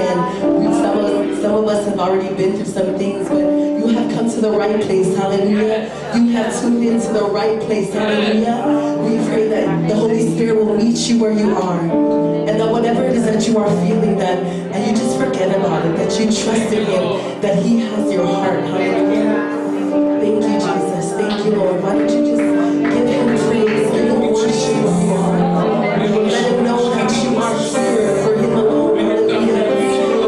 and some of us have already been through some things, but you have come to the right place, hallelujah. You have tuned into the right place, hallelujah. We pray that the Holy Spirit will meet you where you are, and that whatever it is that you are feeling, that and you just forget about it, that you trust in Him, that He has your heart, hallelujah. Thank you, Jesus. Thank you, Lord. Why don't you just give Him praise, give Him worship where you are. Let Him know that you are here for Him alone. Hallelujah.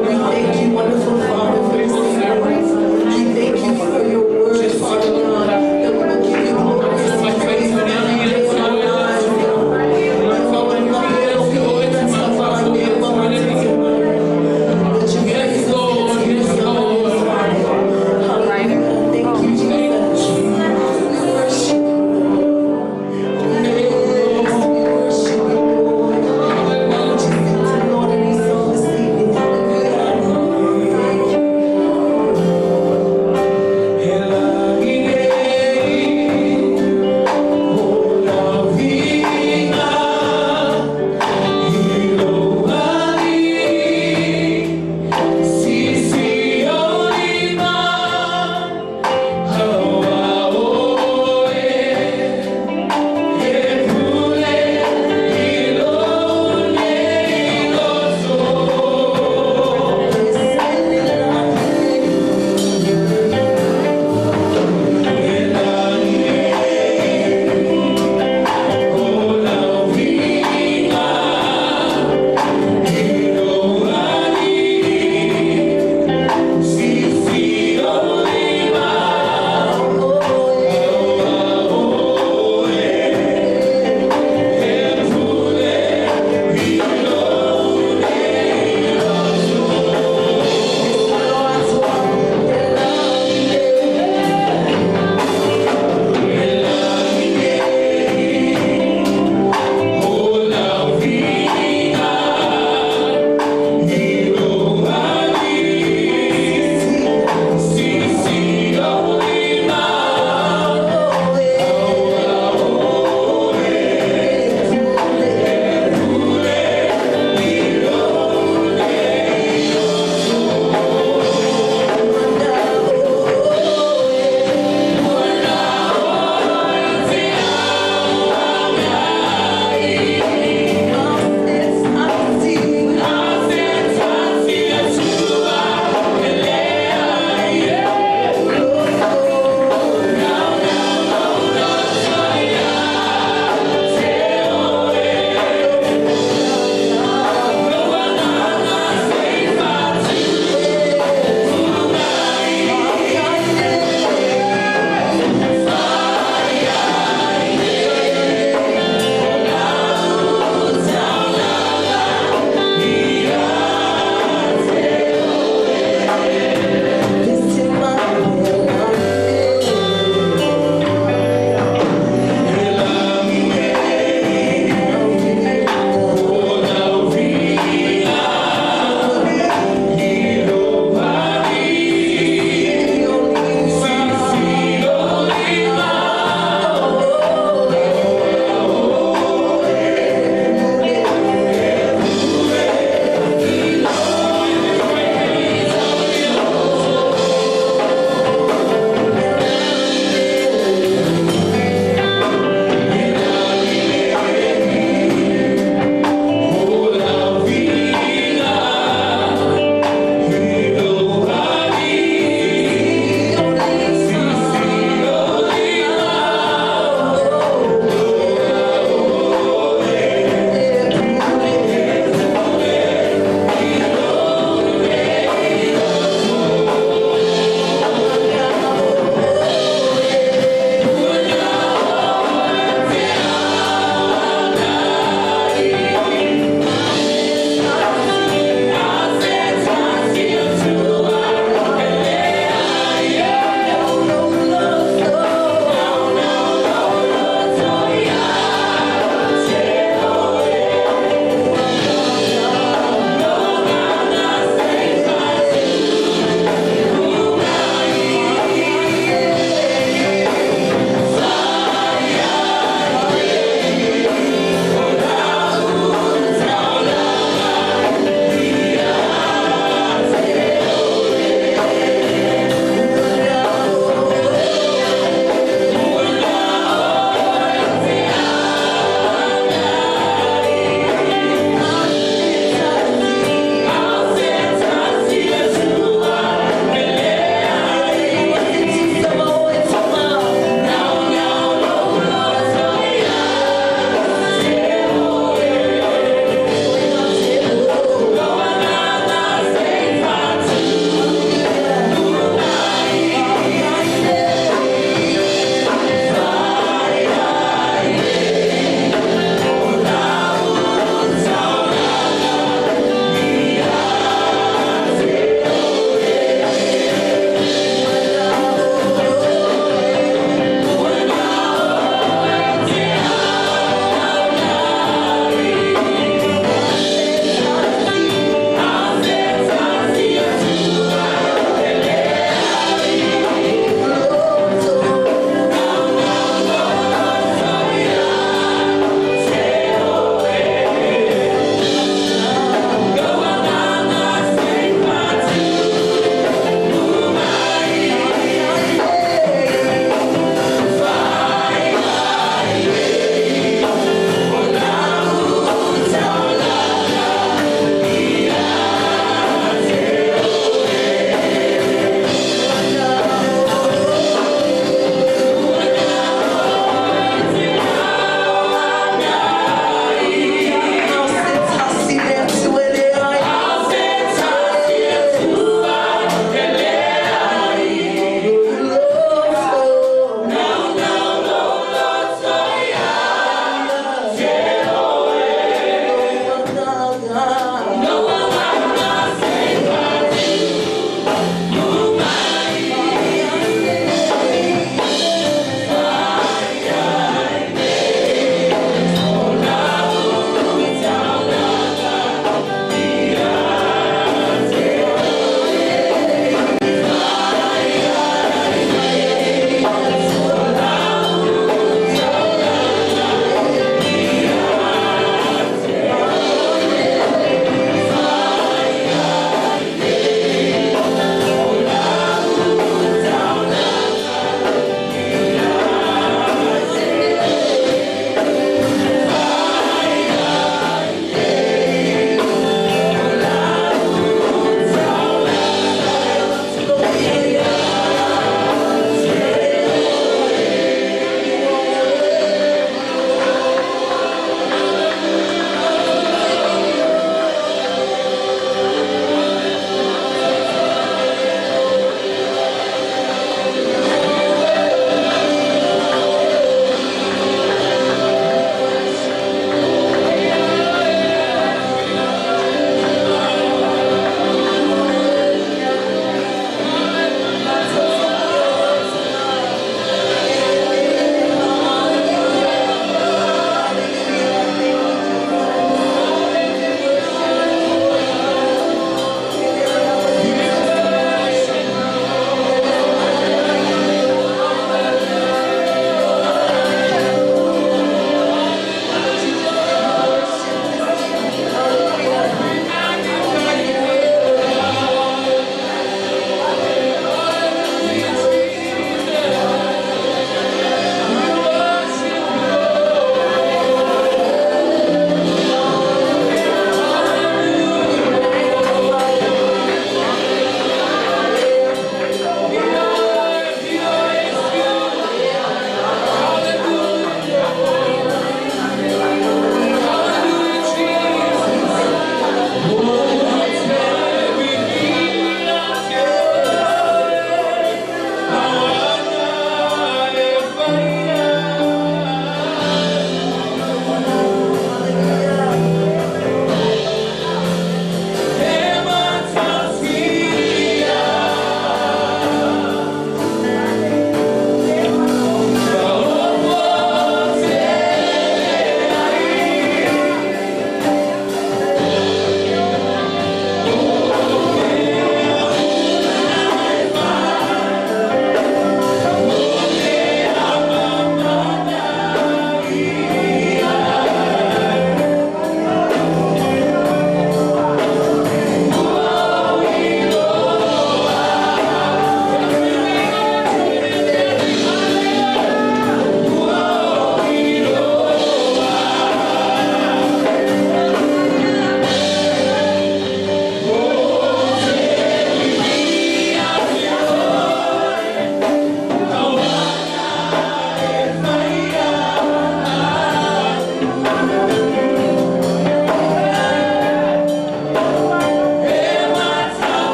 We thank you, wonderful Father, for this morning. We thank you for your word, Father God, that we will give you glorious praise and every day of our lives, God. And Lord, we love you, and that's how far we are, Lord. That you praise us, Lord. Hallelujah. Thank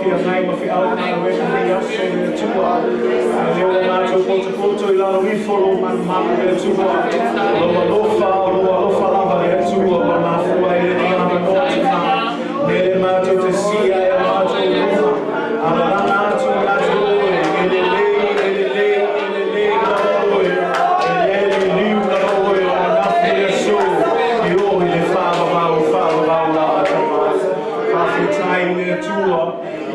fia ngai ma fia au ma we ni ya so le tua leo ma to poto ila no vi folo man ma le tua lo fa la va le tua ma fu ai le ni ma no tina nele ma to te sia ya ma to ala na to la to ele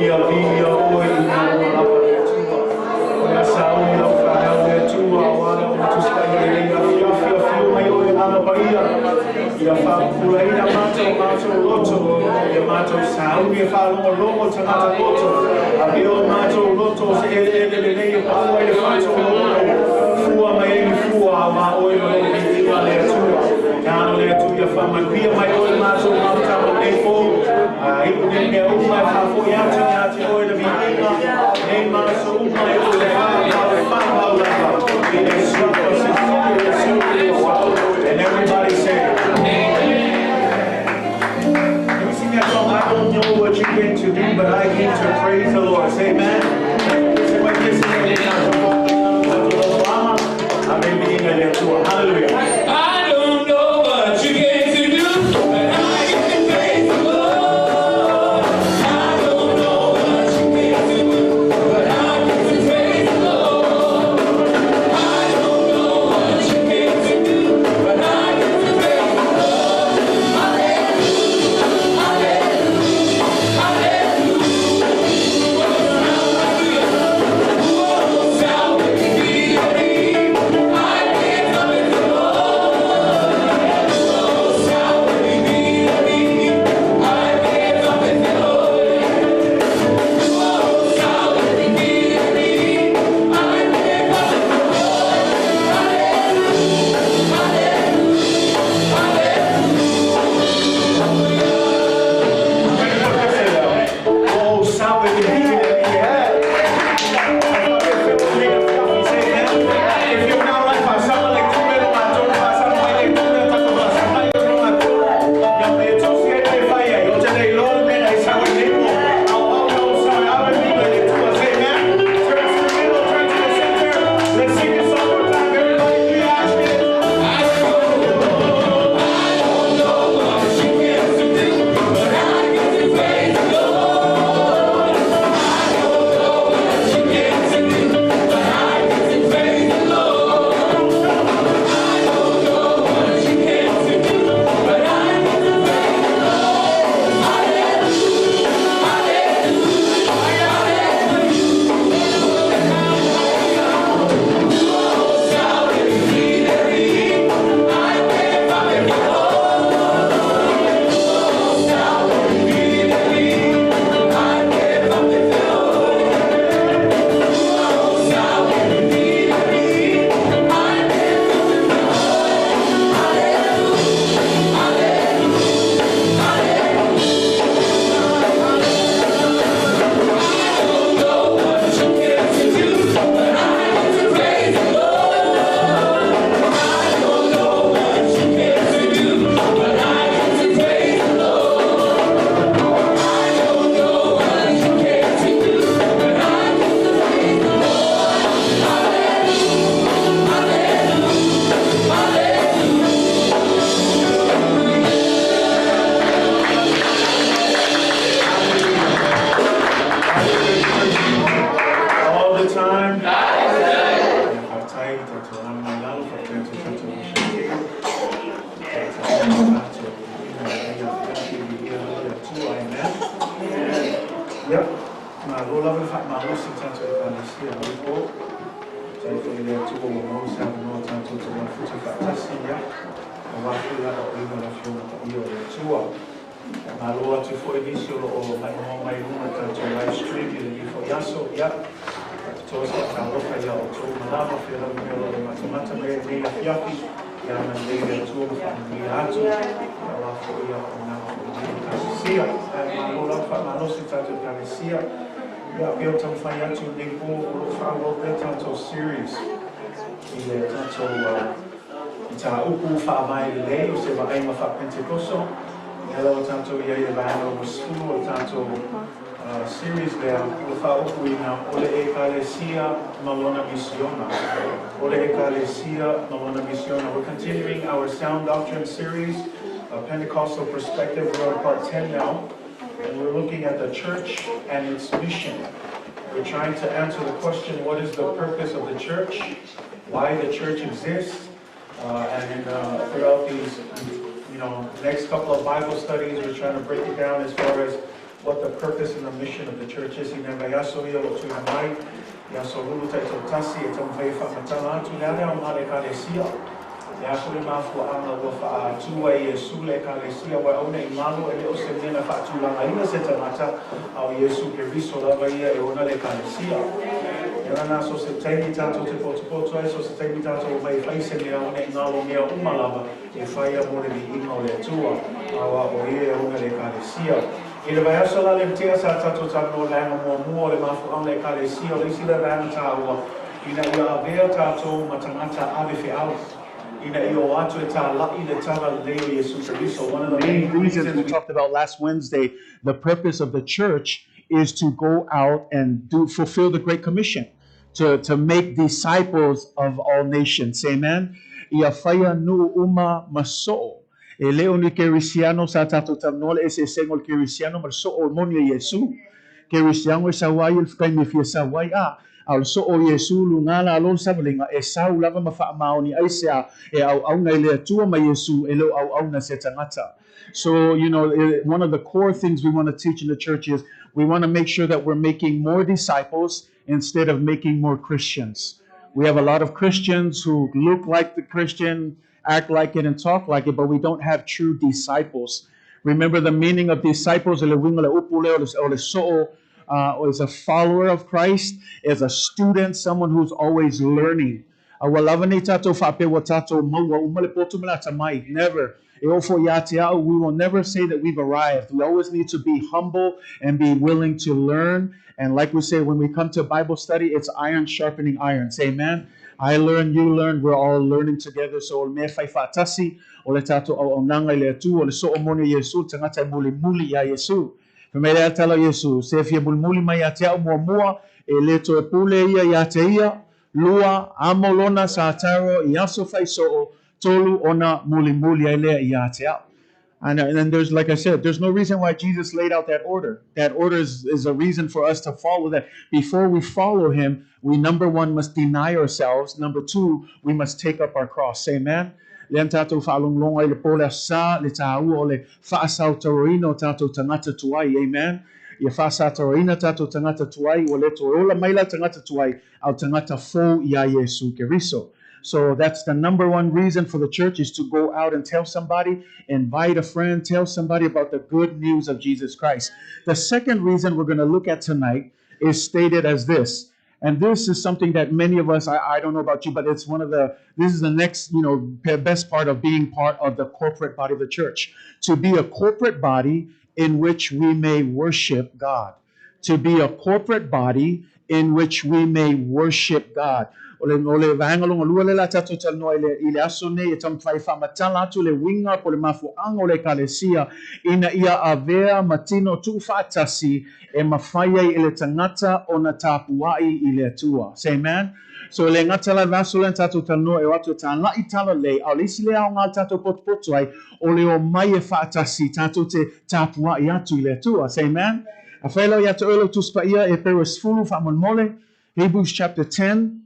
ia via oi na la tua ora saúde o cara de tua ora tu está aí a fio mai oi na bahia ia fa pula ina mato loto ia mato saúde ia fa lomo tana loto avio mato loto se ele nei pa oi fa fua mai fua ma oi ia le tua cano le tua fa mai oi mato nei po ai ne uma fa foi oi le vina nei ma so uma oi le fa and everybody say you sing that song I don't know what you came to do but I came to praise the Lord say amen say what this is hallelujah I don't know what you came to do but I came to praise the Lord I don't know what you came to do but I came to praise the Lord I don't know what you came to do but I came to praise the Lord hallelujah hallelujah Yep. Ma lola ve fa ma lo si tanto e quando si è un po'. Sai che le tuo non sa no tanto tu non fuci fa tassia. Ma va fuori la prima la fiona io le tuo. Ma lo ci fu inizio o mai una tanto livestream di fo yaso ya. To sta cavolo fa io to ma la fa la mia ma tomata me dei fiocchi. Ya ma dei tuo fa mi lato. La fu io una sia ma lo fa ma lo si tanto sia. Abbiamo fatto un tempo farlo tanto serious. Il tanto uku fa mai lei o se va a fa pentecosto. Hello tanto ieri vanno allo studio tanto series there, Ole Ecclesia Malona Missiona. Ole Ecclesia Malona Missiona. We're continuing our Sound Doctrine series, Pentecostal Perspective. We're on part 10 now, and we're looking at the church and its mission. We're trying to answer the question, what is the purpose of the church? Why the church exists? And throughout these, next couple of Bible studies, we're trying to break it down as far as what the purpose and the mission of the church is. One of the main reasons we talked about last Wednesday, the purpose of the church is to go out and fulfill the Great Commission, to make disciples of all nations. Amen. Iafaya nu uma maso. Eleo ni kerisiano sa tato tamnole ese sengol kerisiano maso o monia Yesu. Kerisiano sa wayil fkay mi fia sa waya. Al so o Yesu lungala alon sa malinga esau lava mafaamao ni aisa au na ile tua ma Yesu elo au na setangata. So, one of the core things we want to teach in the church is we want to make sure that we're making more disciples instead of making more Christians. We have a lot of Christians who look like the Christian, act like it, and talk like it, but we don't have true disciples. Remember the meaning of disciples, is a follower of Christ, is a student, someone who's always learning. Never. We will never say that we've arrived. We always need to be humble and be willing to learn. And like we say, when we come to Bible study, it's iron sharpening iron. Say amen. I learn, you learn, we're all learning together. So me fai fatasi, ole tato o nanga ile tu, ole so omonyo Yesu, tangata muli ya Yesu. Pemele atala Yesu, se fie muli mai atea mua, ele to e pule ia ia, lua, amolona sa ataro, iaso fai so tolu ona muli ile ia atea. And then there's, like I said, there's no reason why Jesus laid out that order. That order is a reason for us to follow that. Before we follow him, we, number one, must deny ourselves. Number two, we must take up our cross. Amen. Amen. So that's the number one reason for the church, is to go out and tell somebody, invite a friend, tell somebody about the good news of Jesus Christ. The second reason we're going to look at tonight is stated as this. And this is something that many of us, I don't know about you, but it's this is the next, best part of being part of the corporate body of the church. To be a corporate body in which we may worship God. To be a corporate body in which we may worship God. Ole vangalong alua la tato talno ile asone etam faifa matala tu le winga pole mafu angole kalesia ina ia avea matino tu fatasi e mafaya ile tangata ona tapuai ile tua. Say amen. So le ngatala vasulen tato talno e watu tala itala le alisi le au tato potpoto ai ole o mai fatasi tato te tapuai atu ile tua. Say amen. Afelo yato elo tuspaia e peros fulu famon mole. Hebrews chapter 10.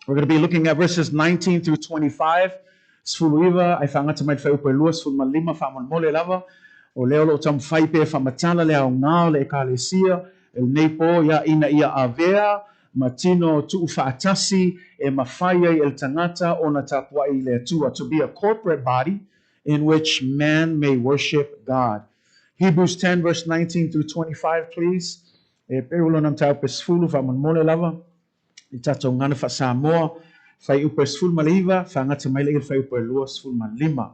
We're going to be looking at verses 19 through 25. Sfuluiva, I found out to my favorite luas for malima famon mole lava. O leo tam faipe famatala le au ngao le kalesia. El nepo ya ina ia avea. Matino tu fatasi e mafaya el tangata ona tapua ile tua. To be a corporate body in which man may worship God. Hebrews 10 verse 19 through 25, please. E perulo nam tau pesfulu famon mole lava. Itato ngana fa Samoa fai upes full maliva fa ngata mai le fai upes luas full malima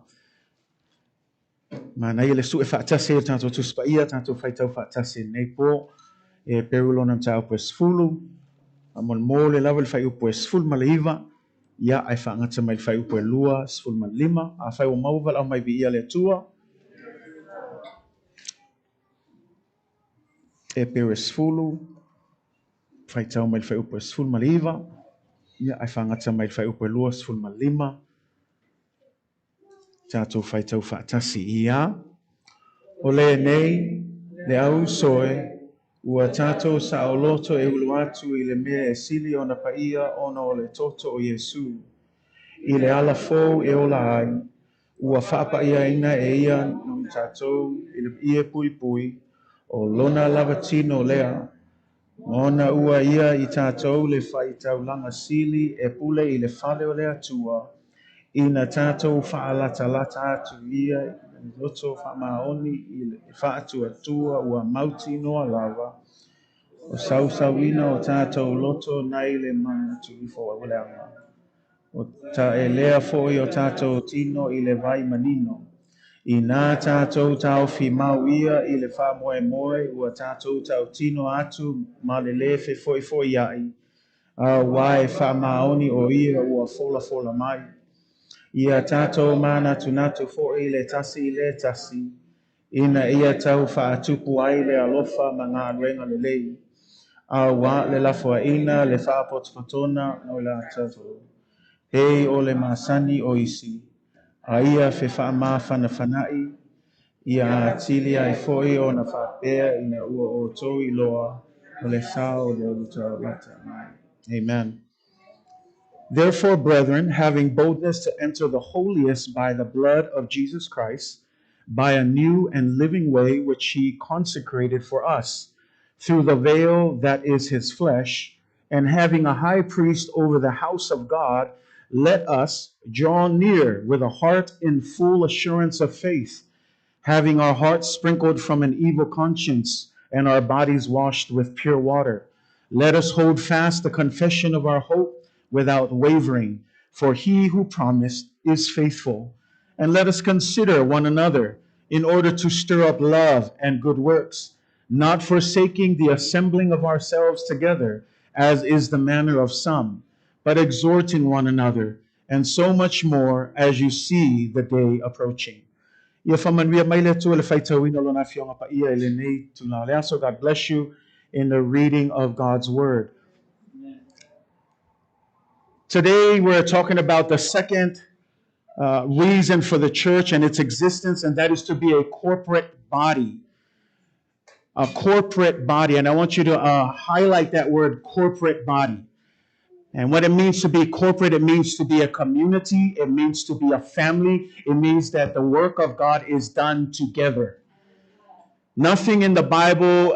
mana ile su e fa tase tanto tu spaia tanto fai tau fa tase nepo e perulo nam tau upes fulu amol mole level fai upes full maliva ya ai fa ngata mai fai upes luas full malima a fai o mauval au mai vi ia le tua e pere sfulu, fai tau mai fai upa sfulu maliva, ia ai whangata mai fai upa lua sfulu malima, tātou fai tau whaatasi ia, o le nei, le au soe, ua tātou sa o loto e ulu atu i le mea e sili o na paia ona o le toto o Yesu, i le ala fou e ola ai, ua whaapa ia ina e ia nui tātou i le ie pui pui, o lona lavatino lea, ona ua ia i tātou le whai tau langa sili e pule i le whale o lea tua, ina tātou whaalata lata atu ia i loto whamaoni i le whaatu atua ua mauti noa lava, o sausawina o tātou loto nai le mana tu i fo wale anga. O ta e lea foi o tātou tino i le vai manino. I nā tātou tau fi mau ia i le wha moe moe ua tātou tau tino atu ma le lefe foi foi ai. A wae wha maoni o ia ua fola fola mai. Ia tātou mana tunatu foi le tasi i le tasi. Ina ia tau wha atupu ai le alofa ma ngā ruenga le lei. A wa le lafua ina le wha potopotona no le tātou. Hei o le masani o isi, a ia fe wha maa whanai, ia atili ai foi o na whapea ina ua o tō i loa, o le sao o le uta rata mai. Amen. Therefore, brethren, having boldness to enter the holiest by the blood of Jesus Christ, by a new and living way which he consecrated for us, through the veil that is his flesh, and having a high priest over the house of God, let us draw near with a heart in full assurance of faith, having our hearts sprinkled from an evil conscience and our bodies washed with pure water. Let us hold fast the confession of our hope without wavering, for he who promised is faithful. And let us consider one another in order to stir up love and good works, not forsaking the assembling of ourselves together, as is the manner of some, but exhorting one another, and so much more as you see the day approaching. So God bless you in the reading of God's word. Today we're talking about the second reason for the church and its existence, and that is to be a corporate body. A corporate body, and I want you to highlight that word, corporate body. And what it means to be corporate, it means to be a community, it means to be a family, it means that the work of God is done together. Nothing in the Bible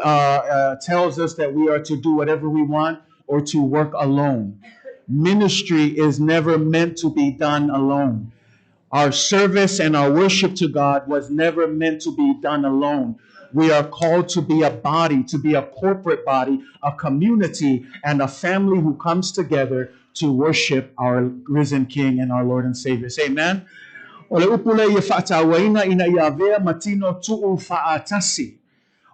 tells us that we are to do whatever we want or to work alone. Ministry is never meant to be done alone. Our service and our worship to God was never meant to be done alone. We are called to be a body, to be a corporate body, a community, and a family who comes together to worship our risen King and our Lord and Savior. Amen. O le upule ia whaatawaina ina ia vea matino tuu whaatasi.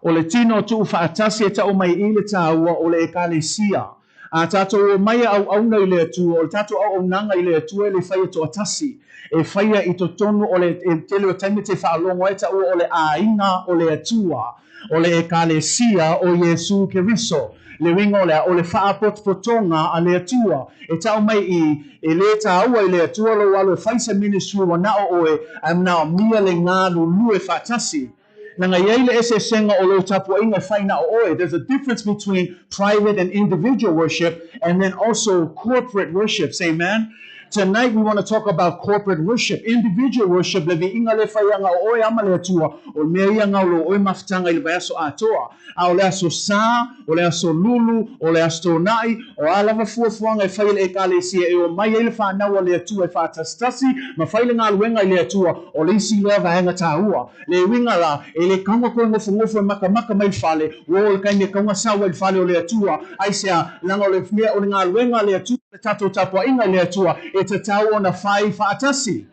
O le tino tuu whaatasi e tau mai i le tāua o le ekalesia. A tātou o mai au auna i le atua, o le tātou au aunanga i le atua le whaia to atasi. E whaia i to tonu o le tele o taimi te whaalongo e tau o le ainga o le atua, o le ekalesia o Yesu Keriso. Le ringo le o le whaapotopotonga a le atua. E tau mai i le tāua i le atua lo walo whaisa ministry wa nao oe am nao mia le ngālu lue whaatasi. Nanga yele ese senga o lo tapu inga whaina o oe. There's a difference between private and individual worship and then also corporate worship. Amen. Tonight we want to talk about corporate worship. Individual worship le vi inga le whaianga o oe ama le atua o mea ianga o lo oe maftanga i le vaiaso atoa. A o le aso sā, o le aso lulu, o le aso nai, o alawa fuafuanga e whaile e kālesia e o mai e le whanau le atua e whaatastasi, ma whaile ngā luenga i le atua o le isi lea vahenga tāua. Le winga la, e le kaunga koe ngofo e maka mai whale, o le kaine kaunga sawa i whale o le atua, aisea langa o le mea o le ngā luenga le atua, le tatou tapua inga le atua, e te tau o na whai whaatasi.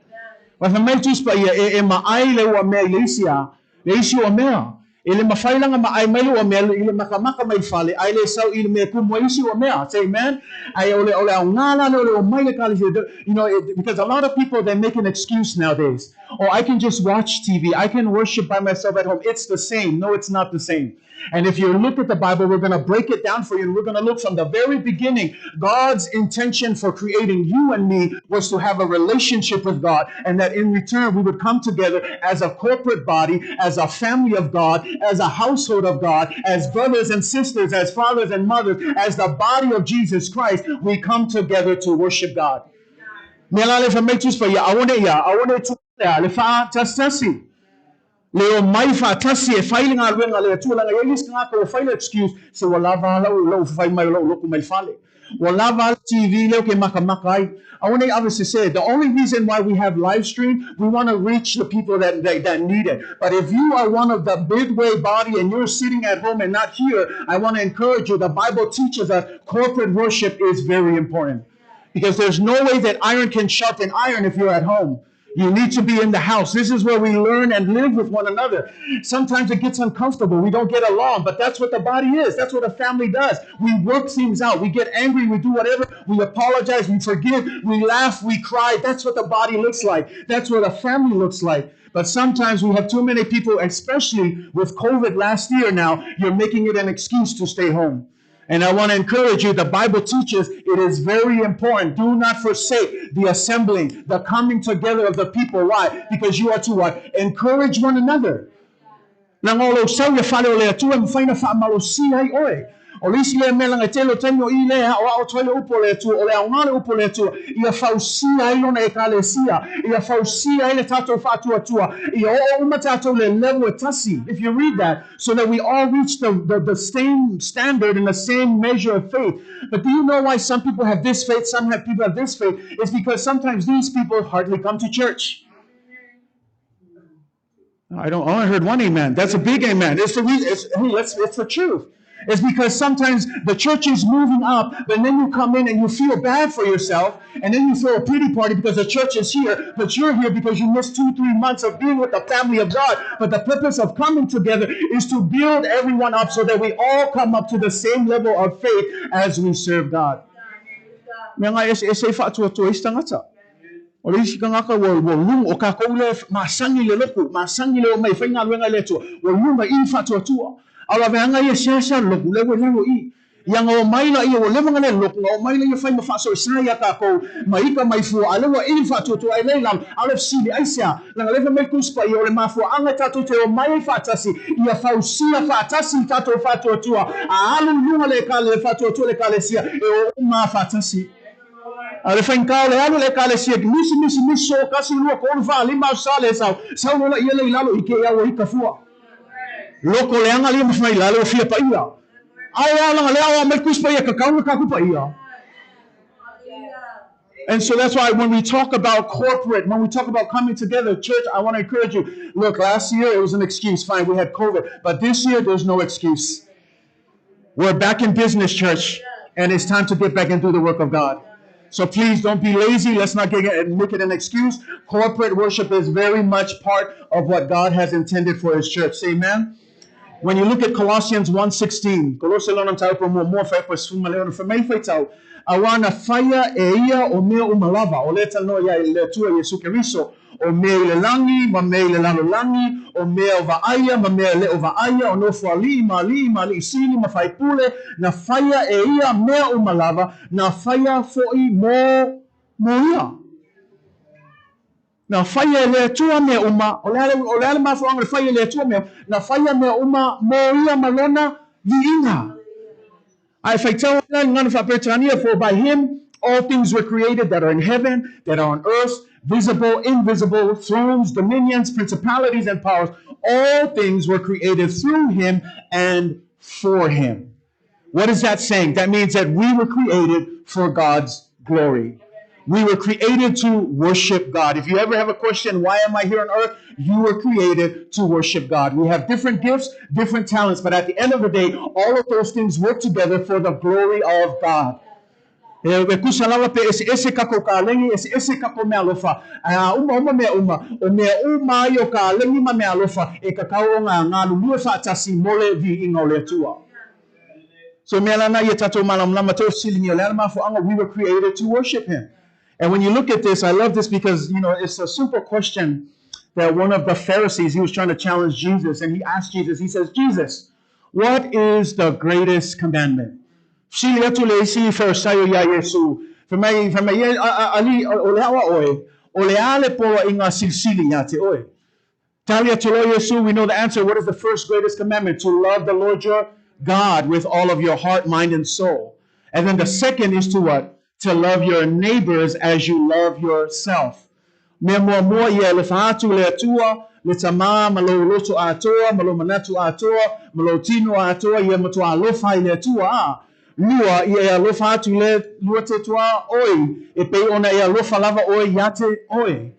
Wa wha mai tuspa ia e maai le ua mea i le isi o mea. Ile mafai lang ma ay melu o melu ile makamaka may fale ay le sau ile me kumoisi o mea. Say amen. Ay ole ang ngala ole o may kali because a lot of people they make an excuse nowadays. Oh, I can just watch TV. I can worship by myself at home. It's the same. No, it's not the same. And if you look at the Bible, we're going to break it down for you. And we're going to look from the very beginning. God's intention for creating you and me was to have a relationship with God. And that in return, we would come together as a corporate body, as a family of God, as a household of God, as brothers and sisters, as fathers and mothers, as the body of Jesus Christ. We come together to worship God. I want to Leo mai fa tasi e failing a wenga le tu langa yelis nga ko fail excuse se wala vala lo fai mai lo ku mai fale wala vala TV leo ke maka I want to obviously say the only reason why we have live stream we want to reach the people that need it. But if you are one of the midway body and you're sitting at home and not here, I want to encourage you. The Bible teaches that corporate worship is very important because there's no way that iron can sharpen iron if you're at home. You need to be in the house. This is where we learn and live with one another. Sometimes it gets uncomfortable. We don't get along, but that's what the body is. That's what a family does. We work things out. We get angry. We do whatever. We apologize. We forgive. We laugh. We cry. That's what the body looks like. That's what a family looks like. But sometimes we have too many people, especially with COVID last year now, you're making it an excuse to stay home. And I want to encourage you, the Bible teaches it is very important. Do not forsake the assembling, the coming together of the people. Why? Because you are to what? Encourage one another. Nangolo sa ya fale ole tu em faina fa malosi ai oe. Olisi le melang telo tenyo I le o toile upole tu ole ngale upole tu ia fausia I lona ekalesia ia fausia ile tato fatu atua ia o umatato le level tasi. If you read that, so that we all reach the same standard and the same measure of faith. But do you know why some people have this faith, some people have this faith? It's because sometimes these people hardly come to church. I heard one amen. That's a big amen. It's the reason. It's the truth. It's because sometimes the church is moving up, but then you come in and you feel bad for yourself, and then you throw a pity party because the church is here, but you're here because you missed 2-3 months of being with the family of God. But the purpose of coming together is to build everyone up so that we all come up to the same level of faith as we serve God. O le sika ngaka wo lung o ka ko le masangi le loku masangi le o mai fainga luenga le tu wo lunga I fatu tu ala vanga ye siasa loku le wo I yang o mai la I o le vanga le loku o mai le fai ma faso saya ka ko mai ka mai fu ala wo I fatu tu ai le lam ala sili aisia la le mai kuspa I o le mafu anga tatu te o mai fatasi ia fausia fatasi tatu fatu tu a alu lunga le ka le fatu tu le ka le sia e o ma fatasi. Ale fain le alu le kale sia misi so kasi lua ko fa lima sale sau no la ia le lalo I ke ia o I ka fua loko le anga le mafai lalo fia pa ia ai ala le awa me kuspa ia ka kau ka ku pa ia. And so that's why when we talk about corporate, when we talk about coming together, church, I want to encourage you. Look, last year it was an excuse. Fine, we had COVID. But this year there's no excuse. We're back in business, church. And it's time to get back and do the work of God. So please don't be lazy. Let's not make it an excuse. Corporate worship is very much part of what God has intended for His church. Say amen. When you look at Colossians 1:16, awana faya e ia o mea umalava o leta no ia le tua Yesu Keriso o mea le langi ma mea le lalo langi o mea o vaaya ma mea le o vaaya o no fuali ma li sili ma fai pule na faya e ia mea umalava na faya foi mo ia na faya le tua mea uma o le ma fuanga le faya le tua mea na faya mea uma mo ia malona viinga. For by Him all things were created that are in heaven, that are on earth, visible, invisible, thrones, dominions, principalities, and powers. All things were created through Him and for Him. What is that saying? That means that we were created for God's glory. We were created to worship God. If you ever have a question, why am I here on earth? You were created to worship God. We have different gifts, different talents, but at the end of the day, all of those things work together for the glory of God. E kusalawa pe ese kako ka lengi ese kako me alofa. Uma o mea uma yo ka lengi ma me alofa e ka kau o ngā lulua whaatasi mole vi inga o le tua. So me alana ye tato malam lama to silingi o le alama fo anga we were created to worship him. And when you look at this, I love this because, it's a simple question that one of the Pharisees, he was trying to challenge Jesus, and he asked Jesus, he says, Jesus, what is the greatest commandment? Sili atu le isi Farisayo ya Yesu. Famai ye ali o le awa oe, o le ale po inga silsili ya te oe. Talia tulo Yesu, we know the answer. What is the first greatest commandment? To love the Lord your God with all of your heart, mind, and soul. And then the second is to what? To love your neighbors as you love yourself. Me mo ye le fatu le atua, le tama malo loto atoa, malo manatu atoa, malo tino atoa, ye matua alofa le atua. Lua ye alofa atu le lua te tua oi. E pe ona ye alofa lava oi yate oi.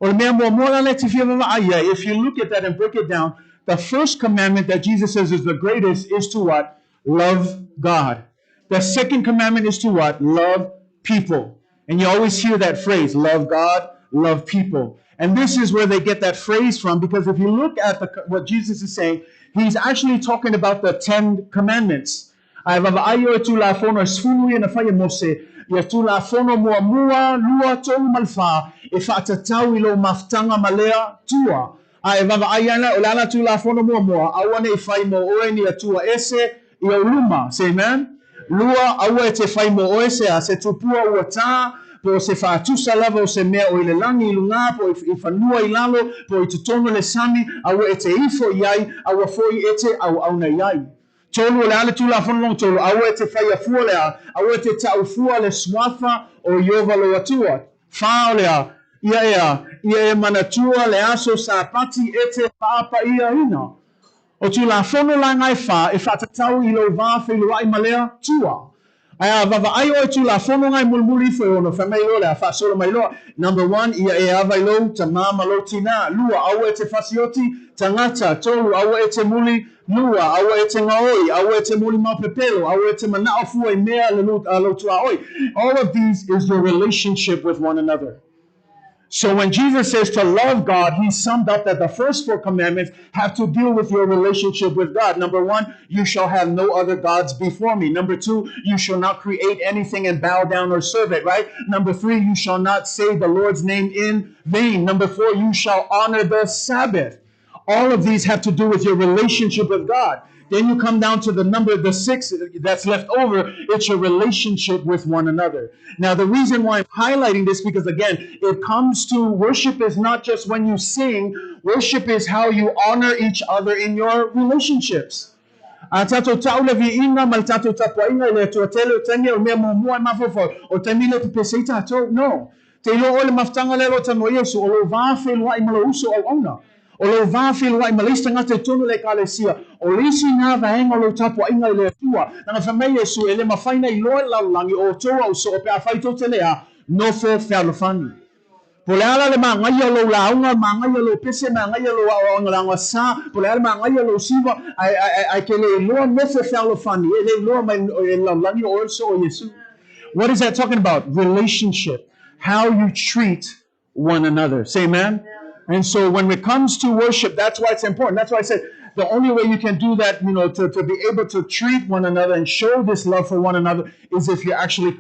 If you look at that and break it down, the first commandment that Jesus says is the greatest is to what? Love God. The second commandment is to what? Love people. And you always hear that phrase, love God, love people. And this is where they get that phrase from, because if you look at what Jesus is saying, he's actually talking about the 10 commandments. Ai vava'ai o e tulafono e sfulu ia na whaia Mose, ia tulafono mua lua tolu malfa, e whaatatau I lo maftanga malea tua. Ai vava'ai ana o le ala tulafono mua, awane I whai mo oe ni atua ese I o luma. Say amen? Lua aua e te whai mo oe se a se tupua ua tā, po se whaatusa lava o se mea o le langi I lunga, po I whanua I lalo, po I tutono le sami, aua e te ifo iai, aua foi e te au auna iai. Tolu le ale tula fonong tolu awe te fai afua lea awe te tau fua le swafa o Yova lo atua fa lea ia manatua le aso sa pati e te papa ia ina o tula fono la ngai fa e fa tau I lo va fe lo ai malea tua aya vava ai o tula fono ngai mulmuli fo ono fa mai lo le fa solo mai lo number 1 ia e ava lo ta mama lo tina lua awe te fasioti tangata tolu awe te muli lua awe te ngaoi awe te muli mapepelo awe te manao fua I mea le lo tua oi. All of these is your relationship with one another. So when Jesus says to love God, he summed up that the first 4 commandments have to deal with your relationship with God. Number 1, you shall have no other gods before me. Number 2, you shall not create anything and bow down or serve it, right? Number 3, you shall not say the Lord's name in vain. Number 4, you shall honor the Sabbath. All of these have to do with your relationship with God. Then you come down to the 6 that's left over. It's your relationship with one another. Now, the reason why I'm highlighting this, because again, it comes to worship is not just when you sing. Worship is how you honor each other in your relationships. Tato taule vi inga mal tato tapua inga le tuatele o tenge o mea mua mafofo o tamile pepesei tato. No. Te ilo ole maftanga lelo tamo Yesu o lo vafe lua I malo uso o ona. O lo vafe lua I malista ngate tonu le kalesia. O lisi nga vaenga lo tapua inga le tua. Nanga whamei Yesu ele mawhaina I loe laulangi o toa o so o pe a whaito te lea no fo whalofani. Po le ala le mangai o lo launga, mangai o lo pese, mangai o lo aongalanga sa, po le ala mangai o lo siva, ai ke le loa mefo whalo fani, e le loa mai e laulangi o so o Yesu. What is that talking about? Relationship. How you treat one another. Say amen? And so when it comes to worship, that's why it's important. That's why I said the only way you can do that, to be able to treat one another and show this love for one another is if you actually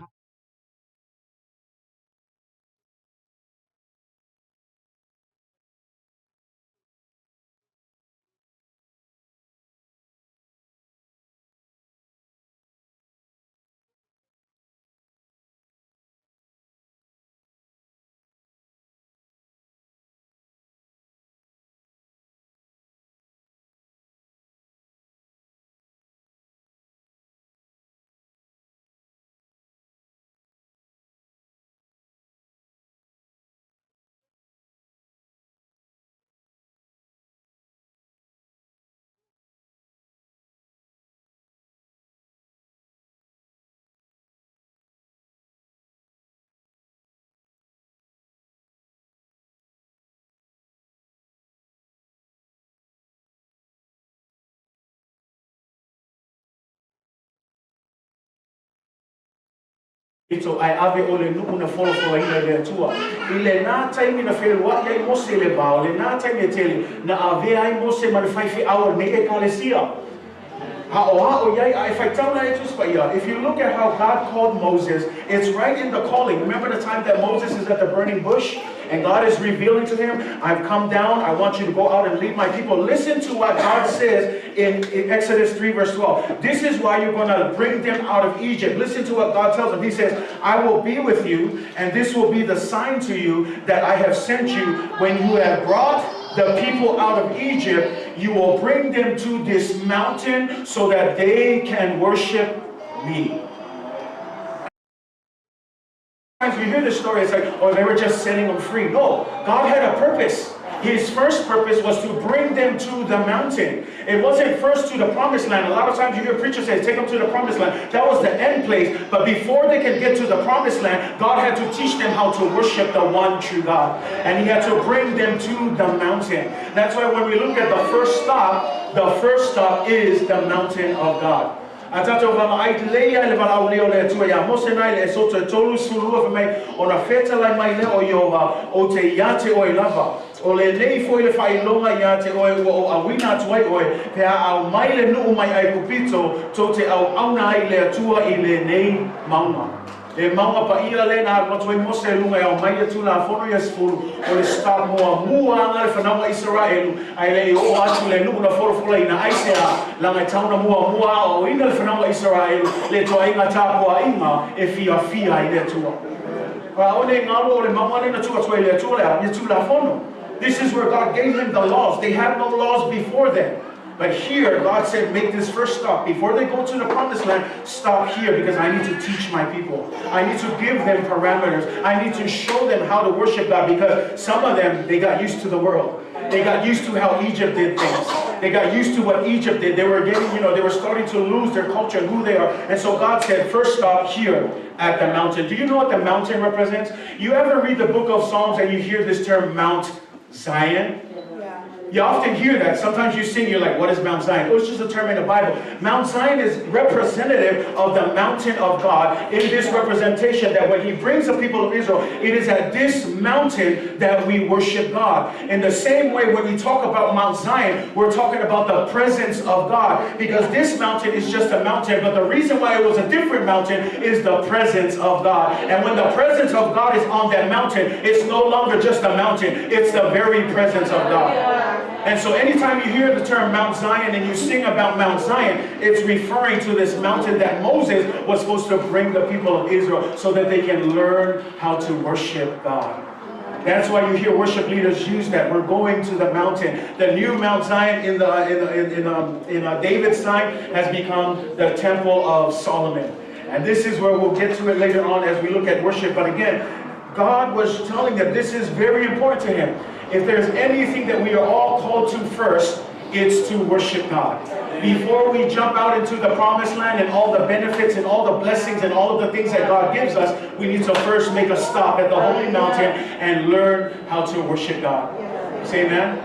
So I ave ole nu una follow for ina le tua. Ile na time na fel wa ya mose le ba ole na time tele na ave ai mose ma 5 hour ne e kalesia. If you look at how God called Moses, it's right in the calling. Remember the time that Moses is at the burning bush and God is revealing to him, I've come down, I want you to go out and lead my people. Listen to what God says in Exodus 3 verse 12. This is why you're going to bring them out of Egypt. Listen to what God tells him. He says, I will be with you, and this will be the sign to you that I have sent you. When you have brought the people out of Egypt, you will bring them to this mountain so that they can worship me. Sometimes you hear this story, it's like, oh, they were just setting them free. No, God had a purpose. His first purpose was to bring them to the mountain. It wasn't first to the promised land. A lot of times you hear preachers say, take them to the promised land. That was the end place. But before they could get to the promised land, God had to teach them how to worship the one true God. And he had to bring them to the mountain. That's why when we look at the first stop is the mountain of God. Atato vama ai leia le vala oleo le tua ya mosenai le soto tolu sulua for me ona feta lai mai le o yova o te yate o lava o le nei foi le fai longa yate o awina tuai o pe au mai le nu mai ai kupito to te au auna ai le tua I le nei mauna. E maunga pa ila le na matoi mose lunga e au mai le tula fono yesfulu o le start mua anga le whanawa Israelu ai le o atu le nuku na forofula ina aisea langa tauna mua o ina le whanawa Israelu le toa inga tāpua inga e fia I le tua. Wa o le ngaro o le mamane na tua tua le tua le tula fono. This is where God gave him the laws. They had no laws before then. But here, God said, make this first stop. Before they go to the promised land, stop here because I need to teach my people. I need to give them parameters. I need to show them how to worship God because some of them, they got used to the world. They got used to how Egypt did things. They got used to what Egypt did. They were getting, they were starting to lose their culture and who they are. And so God said, first stop here at the mountain. Do you know what the mountain represents? You ever read the book of Psalms and you hear this term Mount Zion? You often hear that. Sometimes you sing, you're like, what is Mount Zion? Oh, it's just a term in the Bible. Mount Zion is representative of the mountain of God in this representation that when he brings the people of Israel, it is at this mountain that we worship God. In the same way, when we talk about Mount Zion, we're talking about the presence of God because this mountain is just a mountain, but the reason why it was a different mountain is the presence of God. And when the presence of God is on that mountain, it's no longer just a mountain, it's the very presence of God. And so anytime you hear the term Mount Zion and you sing about Mount Zion, it's referring to this mountain that Moses was supposed to bring the people of Israel so that they can learn how to worship God. That's why you hear worship leaders use that. We're going to the mountain. The new Mount Zion in David's time has become the Temple of Solomon. And this is where we'll get to it later on as we look at worship. But again, God was telling them this is very important to him. If there's anything that we are all called to first, it's to worship God. Before we jump out into the promised land and all the benefits and all the blessings and all of the things that God gives us, we need to first make a stop at the holy mountain and learn how to worship God. Say amen?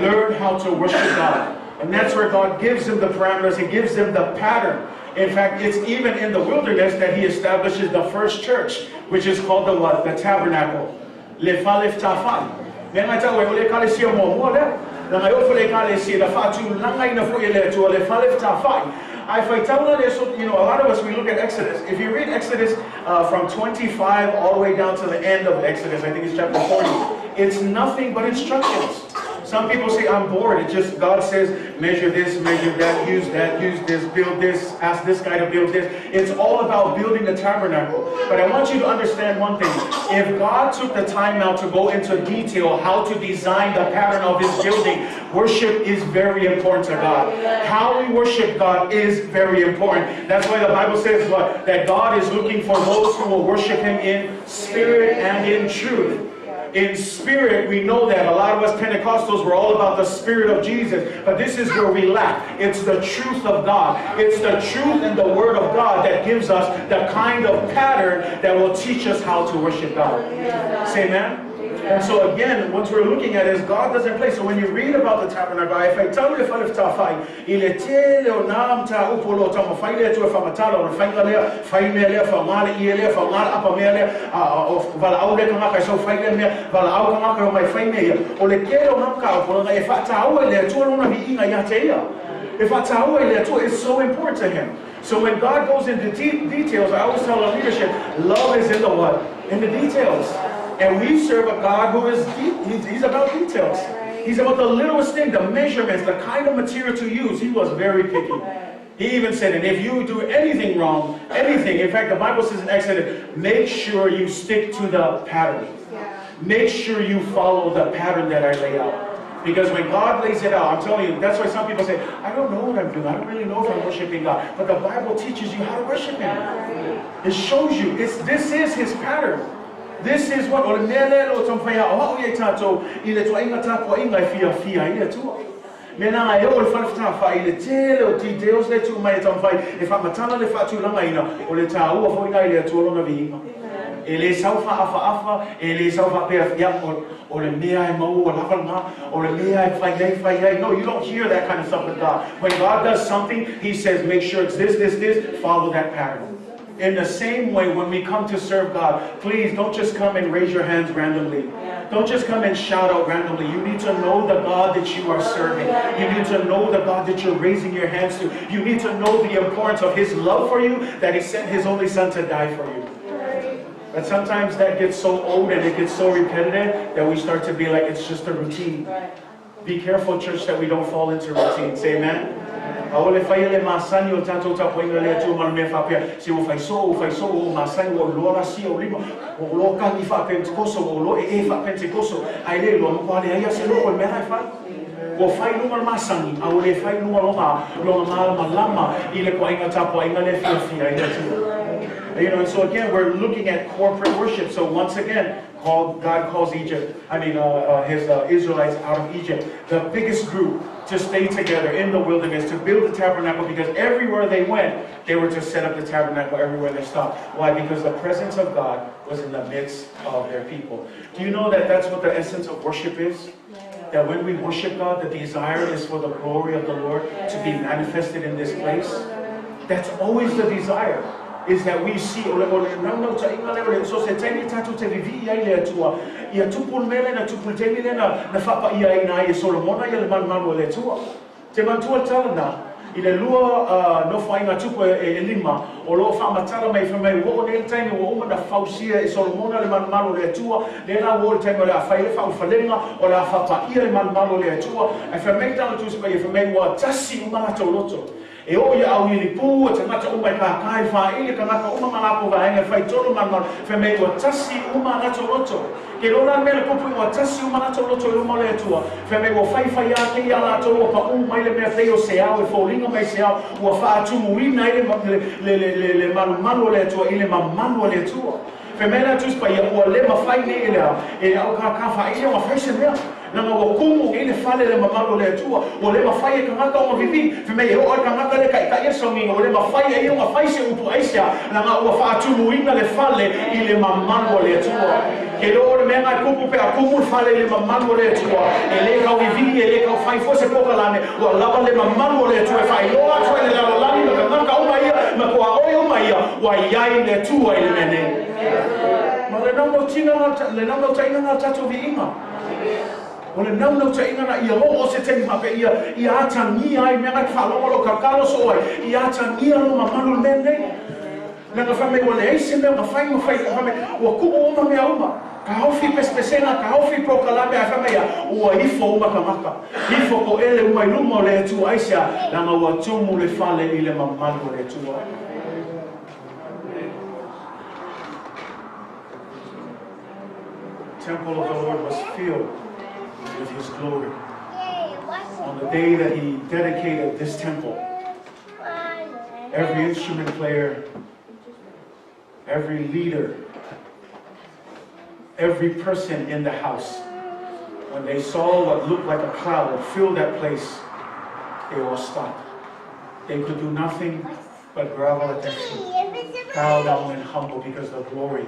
Learn how to worship God. And that's where God gives them the parameters. He gives them the pattern. In fact, it's even in the wilderness that he establishes the first church, which is called the what? The tabernacle. Lefalef tafan. A lot of us, we look at Exodus. If you read Exodus from 25 all the way down to the end of Exodus, I think it's chapter 40, it's nothing but instructions. Some people say, I'm bored. It's just God says, measure this, measure that, use this, build this, ask this guy to build this. It's all about building the tabernacle. But I want you to understand one thing. If God took the time now to go into detail how to design the pattern of his building, worship is very important to God. How we worship God is very important. That's why the Bible says what? That God is looking for those who will worship him in spirit and in truth. In spirit, we know that a lot of us Pentecostals were all about the Spirit of Jesus, but this is where we lack. It's the truth of God. It's the truth and the Word of God that gives us the kind of pattern that will teach us how to worship God. Say amen? And so again, what we're looking at is God doesn't play. So when you read about the tabernacle, if I tell you if I fai, il était le nam ta upolo ta mo fai le tu fa matala o fai le fai me le fa mal I le fa mal apa me le of val au le ka so fai le me val au ka mai fai me o le ke o nam ka o le fa ta o le tu no vi inga ya te ia. If I tell you le tu is so important to him. So when God goes into deep details, I always tell our leadership, love is in the what? In the details. And we serve a God who is deep. He's about details. He's about the littlest thing, the measurements, the kind of material to use. He was very picky. He even said, and if you do anything wrong, anything, in fact, the Bible says in Exodus, make sure you stick to the pattern. Make sure you follow the pattern that I lay out. Because when God lays it out, I'm telling you, that's why some people say, I don't know what I'm doing. I don't really know if I'm worshiping God. But the Bible teaches you how to worship Him. It shows you. This is His pattern. This is what Mena e o le falafta fa ile tele o ti Deus le tu mai tam fai e fa matana le fa tu langa ina o le ta u fo ina ile tu lona vi ele saufa afa ele saufa pe ya o le mea e mau o la falma o le mea e fai no, you don't hear that kind of stuff with God. When God does something, He says make sure it's this, follow that pattern. In the same way, when we come to serve God, please don't just come and raise your hands randomly. Don't just come and shout out randomly. You need to know the God that you are serving. You need to know the God that you're raising your hands to. You need to know the importance of His love for you, that He sent His only Son to die for you. But sometimes that gets so old and it gets so repetitive that we start to be like it's just a routine. Be careful, church, that we don't fall into routines. Amen? Aole fai le masani o tanto ta poinga le tu mal me fa pe se o fai so o masani o lo la si o limo o lo ka ni fa pentecoso o lo e fa pentecoso ai le lo mo ale ai se lo o me fa o fai no mal masani aole fai no lo malama ile ko inga ta poinga le fi ai tu. You know, and so again, we're looking at corporate worship. So once again, God calls his Israelites out of Egypt, the biggest group, to stay together in the wilderness, to build the tabernacle, because everywhere they went, they were to set up the tabernacle everywhere they stopped. Why? Because the presence of God was in the midst of their people. Do you know that that's what the essence of worship is? That when we worship God, the desire is for the glory of the Lord to be manifested in this place. That's always the desire. Is that we see so se teni tatu te vivi ia le tua ia tupul mele na tupul temile na fapa ia ina ia solomona ia le manmanu le tua te mantua talana ile lua no fainga tupu e lima o lo fa matala mai fa mai wo ne taimi wo uma na fausia e solomona le manmanu le tua le na wo taimi le fa ile fa falenga o la fapa ia le manmanu le tua e fa mai tala tu se fa mai wa tasi uma to loto e o ia au ili pu te mata uma ka kai fa ile ka maka uma malapo va nga fai tolo manmal fe me o tasi uma na toloto ke lona me le popu o tasi uma na toloto lo mole tua fe me o fai ya ke ya la tolo pa uma ile me fe o se au e fo linga mai se au o fa atu muina ile le malu le tua ile mamanu le tua fe me na tus pa ia o le ma fai ne ile e au ka fa ile o fa se me na o kumu ile fale le mamalo le tua o le mafai ka ngaka o vivi fe me o ka ngaka le ka ia so mi o le mafai e o mafai se upu aisia na o fa atu muina le fale ile mamalo le tua ke lo le menga kupu pe akumu fale le mamalo le tua e le ka vivi e le ka fai fo se poka lane o lava le mamalo le tua fai lo atu le la lani le ngaka o mai ma ko o mai wa yai le tua ile mene ma le no no tina na tatu viinga o le nau ta inga ia o se te ma pe ia atangi ai me ngai falo lo ka kalo so ai ia atangi lo ma manu mene na ka fa me o le ese me ma fai fa me o ku o ma me uma ka hofi pesena ka hofi pro kala me fa me ia o i fo uma ka maka i fo ko ele uma i lumo le tu aisia na ma o tumu le fale ile ma manu le tu temple of the Lord was filled with His glory. On the day that He dedicated this temple, every instrument player, every leader, every person in the house, when they saw what looked like a cloud fill that place, they all stopped. They could do nothing but grovel at their feet, bow down and humble, because the glory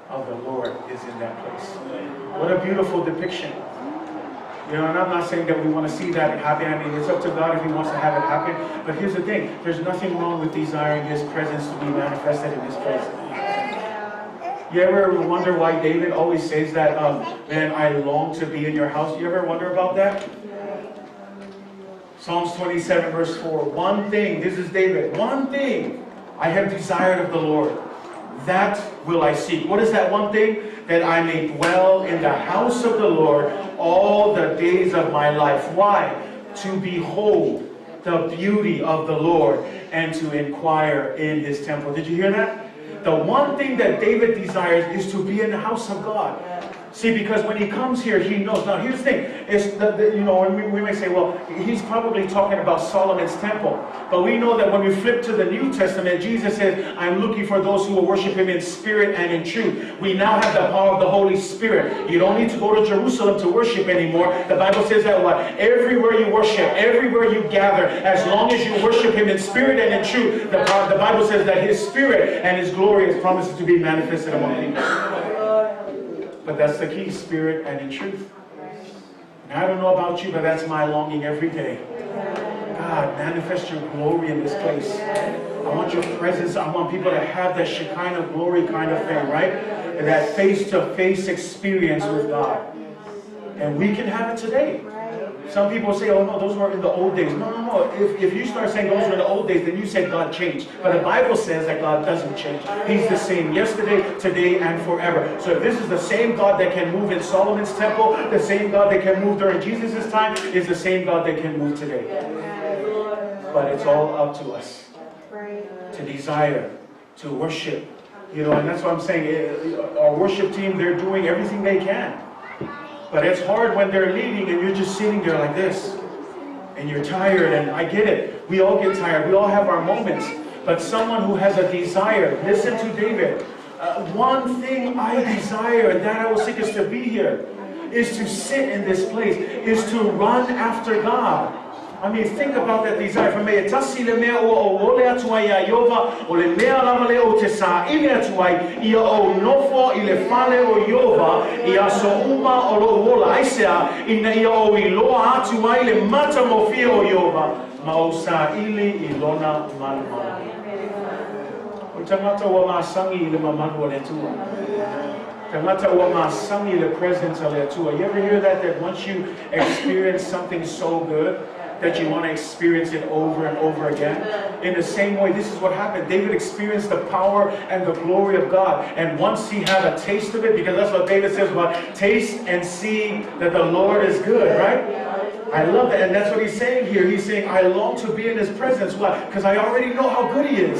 of the Lord is in that place. What a beautiful depiction. You know, and I'm not saying that we want to see that happen. I mean, it's up to God if He wants to have it happen. But here's the thing. There's nothing wrong with desiring His presence to be manifested in this place. You ever wonder why David always says that, man, I long to be in your house? You ever wonder about that? Psalms 27 verse 4. One thing, this is David, one thing I have desired of the Lord, that will I seek. What is that one thing? That I may dwell in the house of the Lord all the days of my life. Why? To behold the beauty of the Lord and to inquire in His temple. Did you hear that? The one thing that David desires is to be in the house of God. See, because when he comes here, he knows. Now, here's the thing. It's you know, and we may say, well, he's probably talking about Solomon's temple. But we know that when we flip to the New Testament, Jesus said, I'm looking for those who will worship Him in spirit and in truth. We now have the power of the Holy Spirit. You don't need to go to Jerusalem to worship anymore. The Bible says that what? Everywhere you worship, everywhere you gather, as long as you worship Him in spirit and in truth, the Bible says that His Spirit and His glory is promised to be manifested among people. But that's the key, spirit and in truth. And I don't know about you, but that's my longing every day. God, manifest your glory in this place. I want your presence. I want people to have that Shekinah glory kind of thing, right? And that face-to-face experience with God. And we can have it today. Some people say, oh no, those were in the old days. No, no, no. If you start saying those were in the old days, then you say God changed. But the Bible says that God doesn't change. He's the same yesterday, today, and forever. So if this is the same God that can move in Solomon's temple, the same God that can move during Jesus' time, is the same God that can move today. But it's all up to us to desire, to worship. You know, and that's what I'm saying. Our worship team, they're doing everything they can. But it's hard when they're leading and you're just sitting there like this. And you're tired, and I get it. We all get tired. We all have our moments. But someone who has a desire, listen to David. One thing I desire, and that I will seek, is to be here. Is to sit in this place. Is to run after God. I mean, think about that desire. For me, tasi le mea o ole atuai a Yehova, o le mea lama le o te sa ile atuai, ia o nofo I le fale o Yehova, ia so uma o lo ola aisea, ina ia o I loa atuai le mata mo fia o Yehova, ma o sa ili I lona malama. O tangata wa masangi le mamanu o le tua. Tangata wa masangi le presence o le tua. You ever hear that once you experience something so good, that you want to experience it over and over again? In the same way, this is what happened. David experienced the power and the glory of God. And once he had a taste of it, because that's what David says about taste and see that the Lord is good, right? I love that. And that's what he's saying here. He's saying, I long to be in His presence. Why? Because I already know how good He is.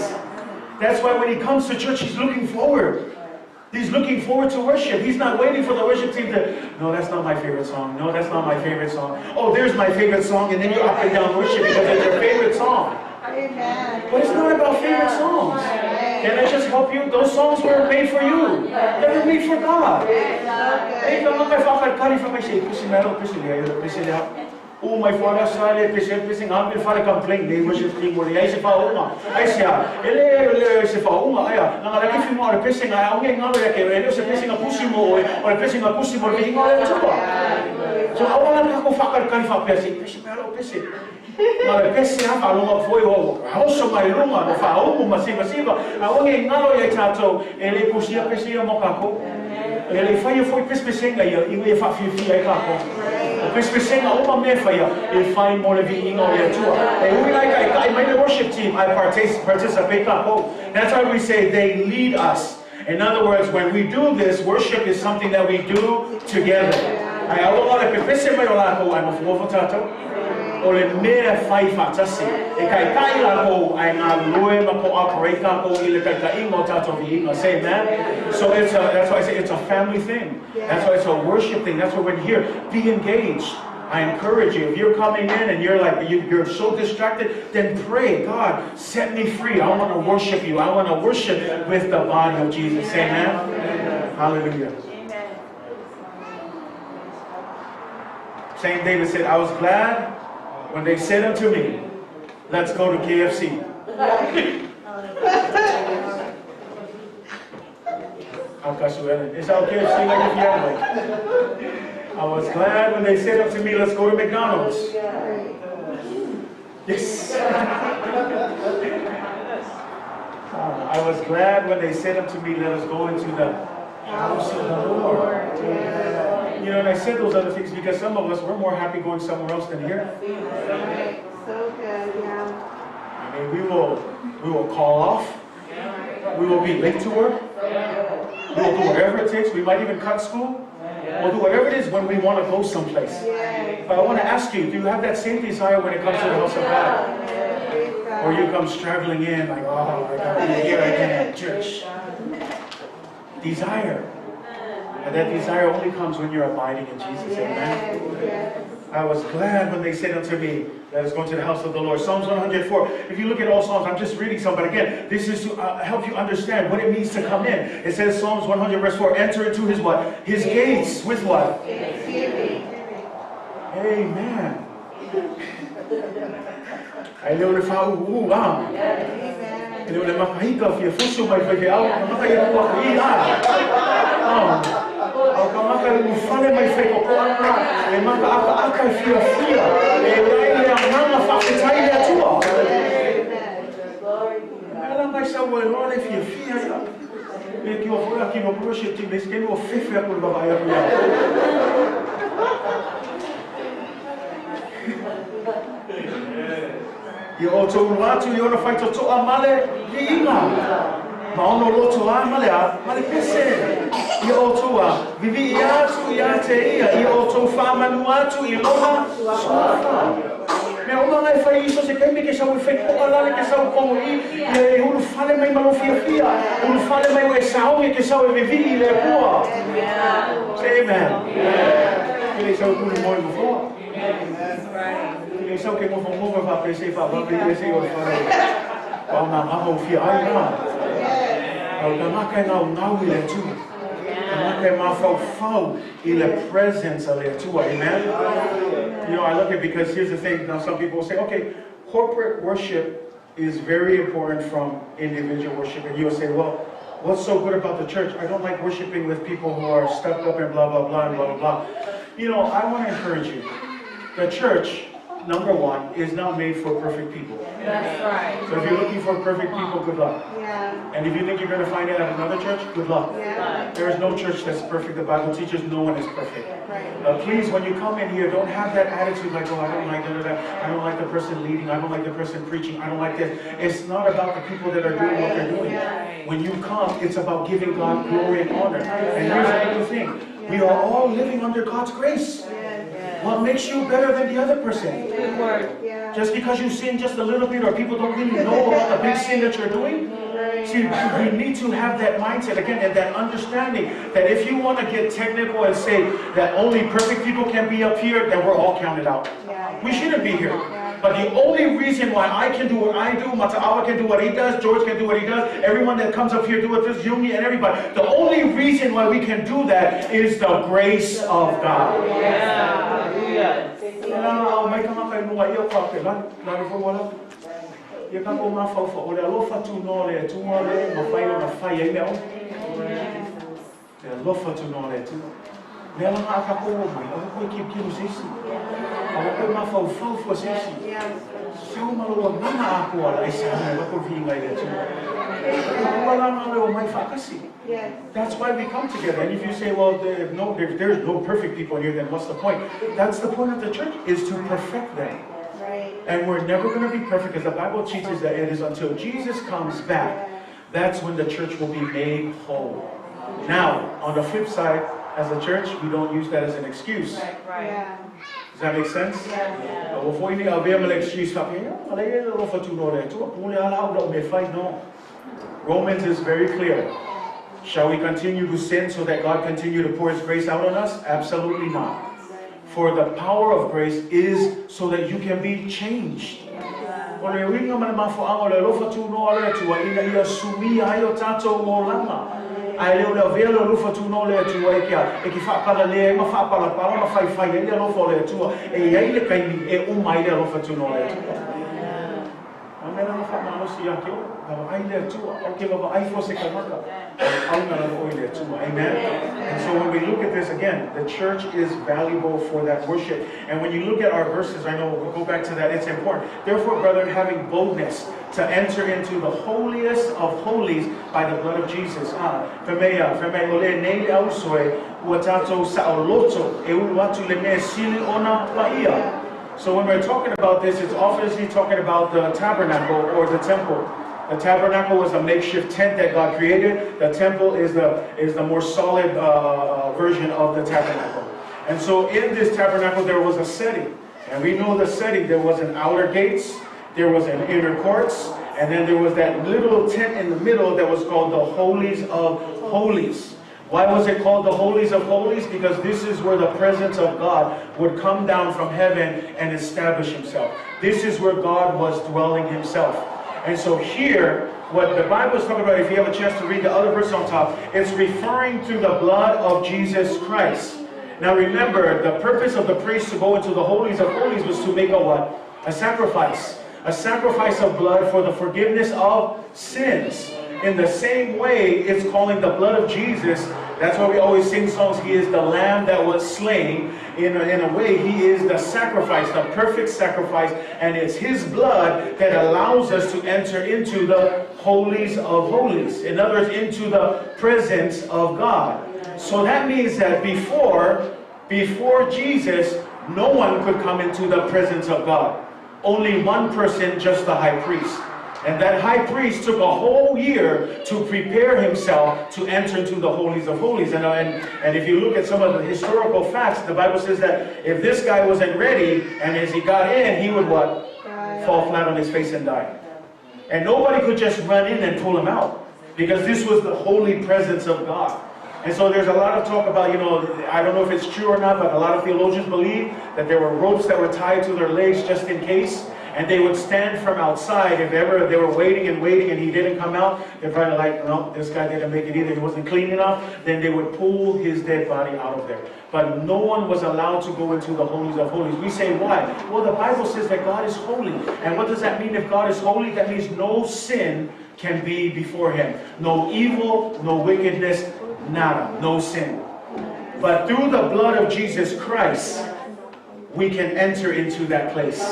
That's why when he comes to church, he's looking forward. He's looking forward to worship. He's not waiting for the worship team to, no, that's not my favorite song. No, that's not my favorite song. Oh, there's my favorite song. And then you up and down worship because it's your favorite song. Amen. But it's not about favorite songs. Can I just help you? Those songs were made for you. They were made for God. Oh, my father started pissing up before I complained. They worship team where I say, I say, aya, now I give you more pissing. I'm getting out of the cave. There's a pissing a pussy more or pissing a pussy more. So I want to go fuck a canfa pissing. Now the pissing up along for you. House of my room, of our home, Masiva. I want to know your tato, and they push your pissing a mocaco. And if I for pissing, you have 50 if I more of you know your tour. And we I made the worship team, I participate. That's why we say they lead us. In other words, when we do this, worship is something that we do together. I want to o le mea fai fatasi e kai kai la ko ai ngā loe ma ko operate ka ko I le kai ka ingo tato vi ingo. Say amen. So it's that's why I say it's a family thing. That's why it's a worship thing. That's why we're here. Be engaged. I encourage you, if you're coming in and you're like, you're so distracted, then pray, God, set me free. I want to worship you. I want to worship with the body of Jesus. Amen. Hallelujah. Saint David said, I was glad when they said unto me, let's go to KFC. I It's okay if sing like if you have like. I was glad when they said up to me, let's go to McDonald's. Yes. I was glad when they said unto me, let us go into the house of the Lord. You know, and I said those other things because some of us, we're more happy going somewhere else than here. So good, yeah. I mean, we will call off. We will be late to work. We will do whatever it takes. We might even cut school. We'll do whatever it is when we want to go someplace. But I want to ask you, do you have that same desire when it comes to the house of God? Or you come struggling in like, oh, I got to be here again at church. Desire. And that desire only comes when you're abiding in Jesus. Amen. I was glad when they said unto me, let us go into the house of the Lord. Psalms 104. If you look at all Psalms, I'm just reading some, but again, this is to help you understand what it means to come in. It says Psalms 100 verse 4, enter into his what? His gates with what? Amen. I know the Father who I know the Mahika for your fuso by the out. I'll come up and follow my faith. And Maka Aka fear. I'm not a tiny tour. I don't myself well, Lord, if you fear. Make your working of worship to this game of faith. You also want to fight to Amale, Yima. Maono loto amale, male pese. You also vivi yatu yate, you also fama nuatu iloma. Me uma mai fai isso se tem que sa fe ko ala que sa ko i e ulu fale mai malo fia ulu fale mai we sa o que sa vivi le poa. Say amen. Ele sa ko no mo fo. Ele sa que mo fo mo va pese fa va pese o fa. Au na amo fia ai na. Au na maka na na ile tu. In the presence of it too, amen. You know, I look at because here's the thing. Now, some people say, okay, corporate worship is very important from individual worship, and you'll say, well, what's so good about the church? I don't like worshiping with people who are stuck up and blah blah blah and blah blah blah. You know, I want to encourage you. The church, number one, is not made for perfect people. That's right. So if you're looking for perfect people, good luck. Yeah. And if you think you're going to find it at another church, good luck. Yeah. There is no church that's perfect. The Bible teaches no one is perfect. Right. Please, when you come in here, don't have that attitude like, oh, I don't like that. I don't like the person leading. I don't like the person preaching. I don't like this. It's not about the people that are doing what they're doing. When you come, it's about giving God glory and honor. And here's another thing. We are all living under God's grace. What makes you better than the other person? Good word. Yeah. Just because you sin just a little bit or people don't really know about the big sin that you're doing? See, we need to have that mindset again and that understanding that if you want to get technical and say that only perfect people can be up here, then we're all counted out. We shouldn't be here. But the only reason why I can do what I do, Mata'awa can do what he does, George can do what he does, everyone that comes up here do what this, Yumi and everybody. The only reason why we can do that is the grace of God. That's why we come together. And if you say, well, there's no perfect people here, then what's the point? That's the point of the church, is to perfect them. And we're never going to be perfect, because the Bible teaches that it is until Jesus comes back, that's when the church will be made whole. Now, on the flip side, as a church, we don't use that as an excuse. Yeah. Does that make sense? Romans is very clear. Shall we continue to sin so that God continue to pour His grace out on us? Absolutely not. For the power of grace is so that you can be changed. I leo le velo lufa tu no le tu ai kia e ki fa pala le ma fa pala pala ma fai fai le lo fo le tu e ai le kai e o mai le lufa tu no le tu amena ma fa ma Amen. And so when we look at this again, the church is valuable for that worship. And when you look at our verses, I know we'll go back to that, it's important. Therefore, brethren, having boldness to enter into the holiest of holies by the blood of Jesus. So when we're talking about this, it's obviously talking about the tabernacle or the temple. The tabernacle was a makeshift tent that God created. The temple is the more solid version of the tabernacle. And so in this tabernacle there was a setting. And we know the setting. There was an outer gates, there was an inner courts, and then there was that little tent in the middle that was called the Holies of Holies. Why was it called the Holies of Holies? Because this is where the presence of God would come down from heaven and establish himself. This is where God was dwelling himself. And so here, what the Bible is talking about, if you have a chance to read the other verse on top, it's referring to the blood of Jesus Christ. Now remember, the purpose of the priest to go into the Holies of Holies was to make a what? A sacrifice. A sacrifice of blood for the forgiveness of sins. In the same way, it's calling the blood of Jesus. That's why we always sing songs. He is the lamb that was slain. In a way, he is the sacrifice, the perfect sacrifice. And it's his blood that allows us to enter into the holies of holies. In other words, into the presence of God. So that means that before Jesus, no one could come into the presence of God. Only one person, just the high priest. And that high priest took a whole year to prepare himself to enter into the holies of holies. And if you look at some of the historical facts, the Bible says that if this guy wasn't ready, and as he got in, he would what? Fall flat on his face and die. And nobody could just run in and pull him out, because this was the holy presence of God. And so there's a lot of talk about, I don't know if it's true or not, but a lot of theologians believe that there were ropes that were tied to their legs just in case. And they would stand from outside. If ever they were waiting and he didn't come out, they're probably like, no, this guy didn't make it either. He wasn't clean enough. Then they would pull his dead body out of there. But no one was allowed to go into the holies of holies. We say, why? Well, the Bible says that God is holy. And what does that mean if God is holy? That means no sin can be before him. No evil, no wickedness, nada, no sin. But through the blood of Jesus Christ, we can enter into that place.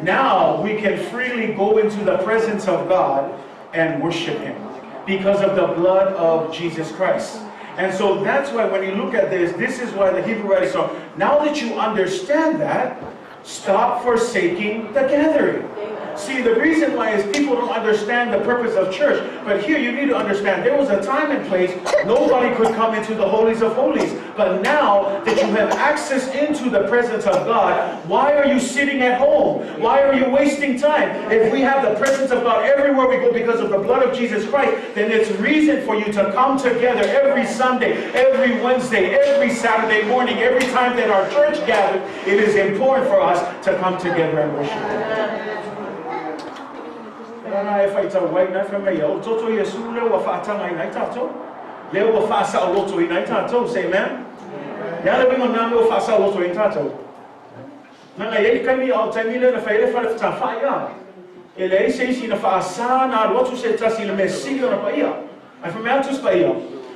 Now we can freely go into the presence of God and worship him because of the blood of Jesus Christ. And so that's why when you look at this is why the Hebrew writer said, now that you understand that, stop forsaking the gathering. See, the reason why is people don't understand the purpose of church. But here you need to understand, there was a time and place nobody could come into the holies of holies. But now that you have access into the presence of God, why are you sitting at home? Why are you wasting time? If we have the presence of God everywhere we go because of the blood of Jesus Christ, then it's reason for you to come together every Sunday, every Wednesday, every Saturday morning, every time that our church gathers. It is important for us to come together and worship him.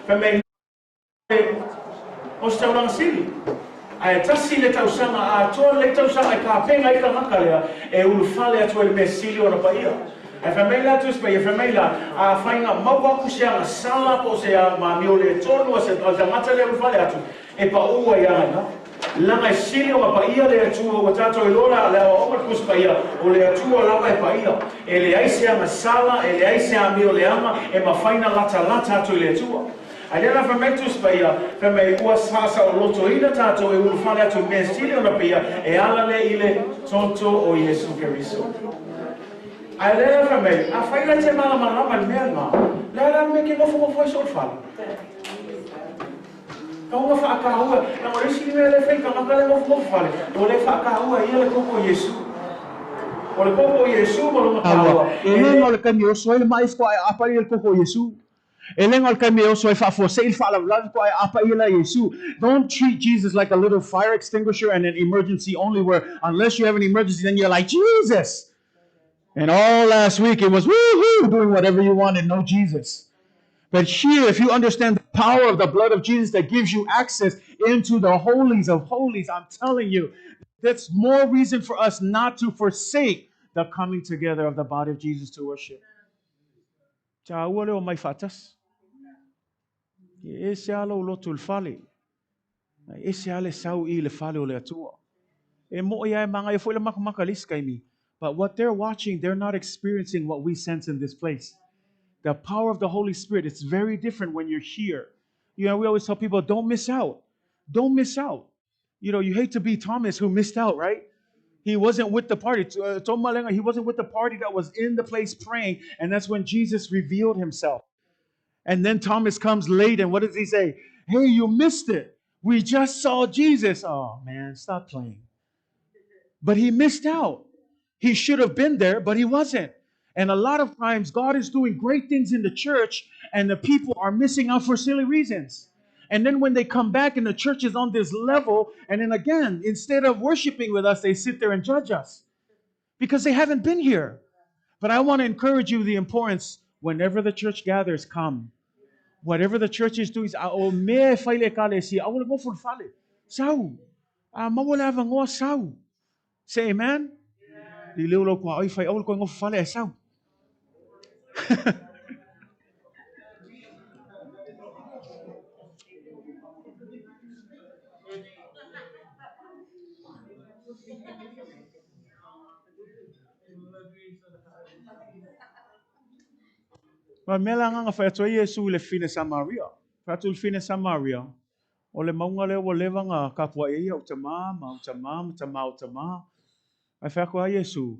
Amen. Ai tasi le tausanga a to le tausanga ka penga I ka makalea e ulufale atu le mesili ona paia. Ai famela tu spa e famela a fainga mawa kusia sala po se a ma miole tonu se ta mata le ulufale atu e pa ua ia na. Langa sili o paia le atu o tato e lola le o kus paia o le atu o lava e paia. E le aise a sala e le aise a miole ama e ma faina lata atu le atu. Alena fermentus paia, ferme uasasa o loto ina tato e ulfale atu mesili ona paia e ala le ile tonto o Yesu Keriso. Alena ferme, a faila te mala malama melma, la me ke mofo foi so fala. Kaunga fa akaua, na o resi le le fei kama kale mofo fala. O le fa akaua ia le koko Yesu. O le koko Yesu mo lo makaua. Ele no le kamio so ele mais ko apa ele koko Yesu. Don't treat Jesus like a little fire extinguisher and an emergency only where unless you have an emergency, then you're like, Jesus. And all last week it was woohoo, doing whatever you want and no Jesus. But here, if you understand the power of the blood of Jesus that gives you access into the holies of holies, I'm telling you, that's more reason for us not to forsake the coming together of the body of Jesus to worship. Taua leo mai fatas. Ese alo lotu fale. Ese ale sau I le fale o le atua. E mo ia mga e foi le makamakalis kay mi. But what they're watching, they're not experiencing what we sense in this place. The power of the Holy Spirit, it's very different when you're here. You know, we always tell people, don't miss out. Don't miss out. You know, you hate to be Thomas who missed out, right? He wasn't with the party. He wasn't with the party that was in the place praying. And that's when Jesus revealed himself. And then Thomas comes late, and what does he say? Hey, you missed it. We just saw Jesus. Oh, man, stop playing. But he missed out. He should have been there, but he wasn't. And a lot of times, God is doing great things in the church, and the people are missing out for silly reasons. And then when they come back and the church is on this level, and then again, instead of worshiping with us, they sit there and judge us because they haven't been here. But I want to encourage you the importance whenever the church gathers, come. Whatever the church is doing, say amen. Ma mela nga whaiatua Yesu le fine Samaria. Whaiatua le fine Samaria. O le maunga leo o lewa nga kapua e ia o tama. Ai whakoa Yesu.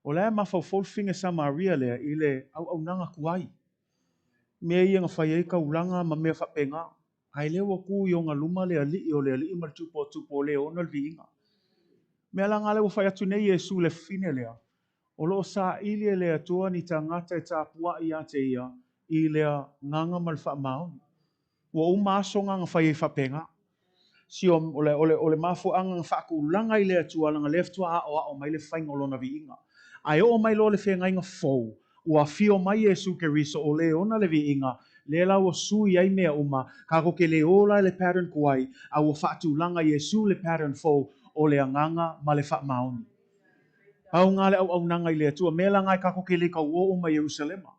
O lea mawhau fine Samaria lea I le au nanga kuai. Mea ia nga whai e kaulanga ma mea whapenga. Ai leo o ku i o ngā luma lea li o lea li ma tupo leo ona vi inga. Mea la ngā leo whaiatu nei Yesu le fine lea. O loo sa ili lea tua ni tangata e tāpua I ate ia I lea nganga malwha mau. Wa umaso nganga whai e whapenga. Si ole mafu anga whaku langa I lea tua langa leftua a o mai le whaingolona vi inga. Ai o mai lo le whenga inga fau. Ua fio mai Yesu ke riso o le ona le vi inga. Le la o sui ai mea uma. Kako ke le ola le pattern kuai. A o whatu langa Yesu le pattern fau o le nganga ma le wha mauni. Au ngale au nanga I le atua. Mela ngai kako ke le kau o ma Jerusalema.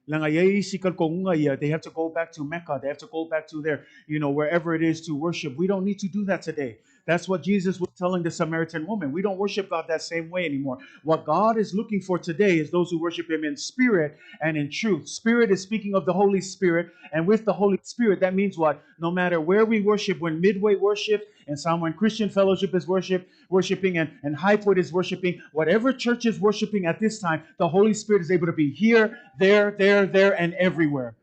Langa yei sikal kongunga ia. They have to go back to Mecca. They have to go back to their, wherever it is to worship. We don't need to do that today. That's what Jesus was telling the Samaritan woman. We don't worship God that same way anymore. What God is looking for today is those who worship Him in spirit and in truth. Spirit is speaking of the Holy Spirit. And with the Holy Spirit, that means what? No matter where we worship, when Midway worship, and when Christian Fellowship is worshiping, and High Point is worshiping, whatever church is worshiping at this time, the Holy Spirit is able to be here, there, and everywhere.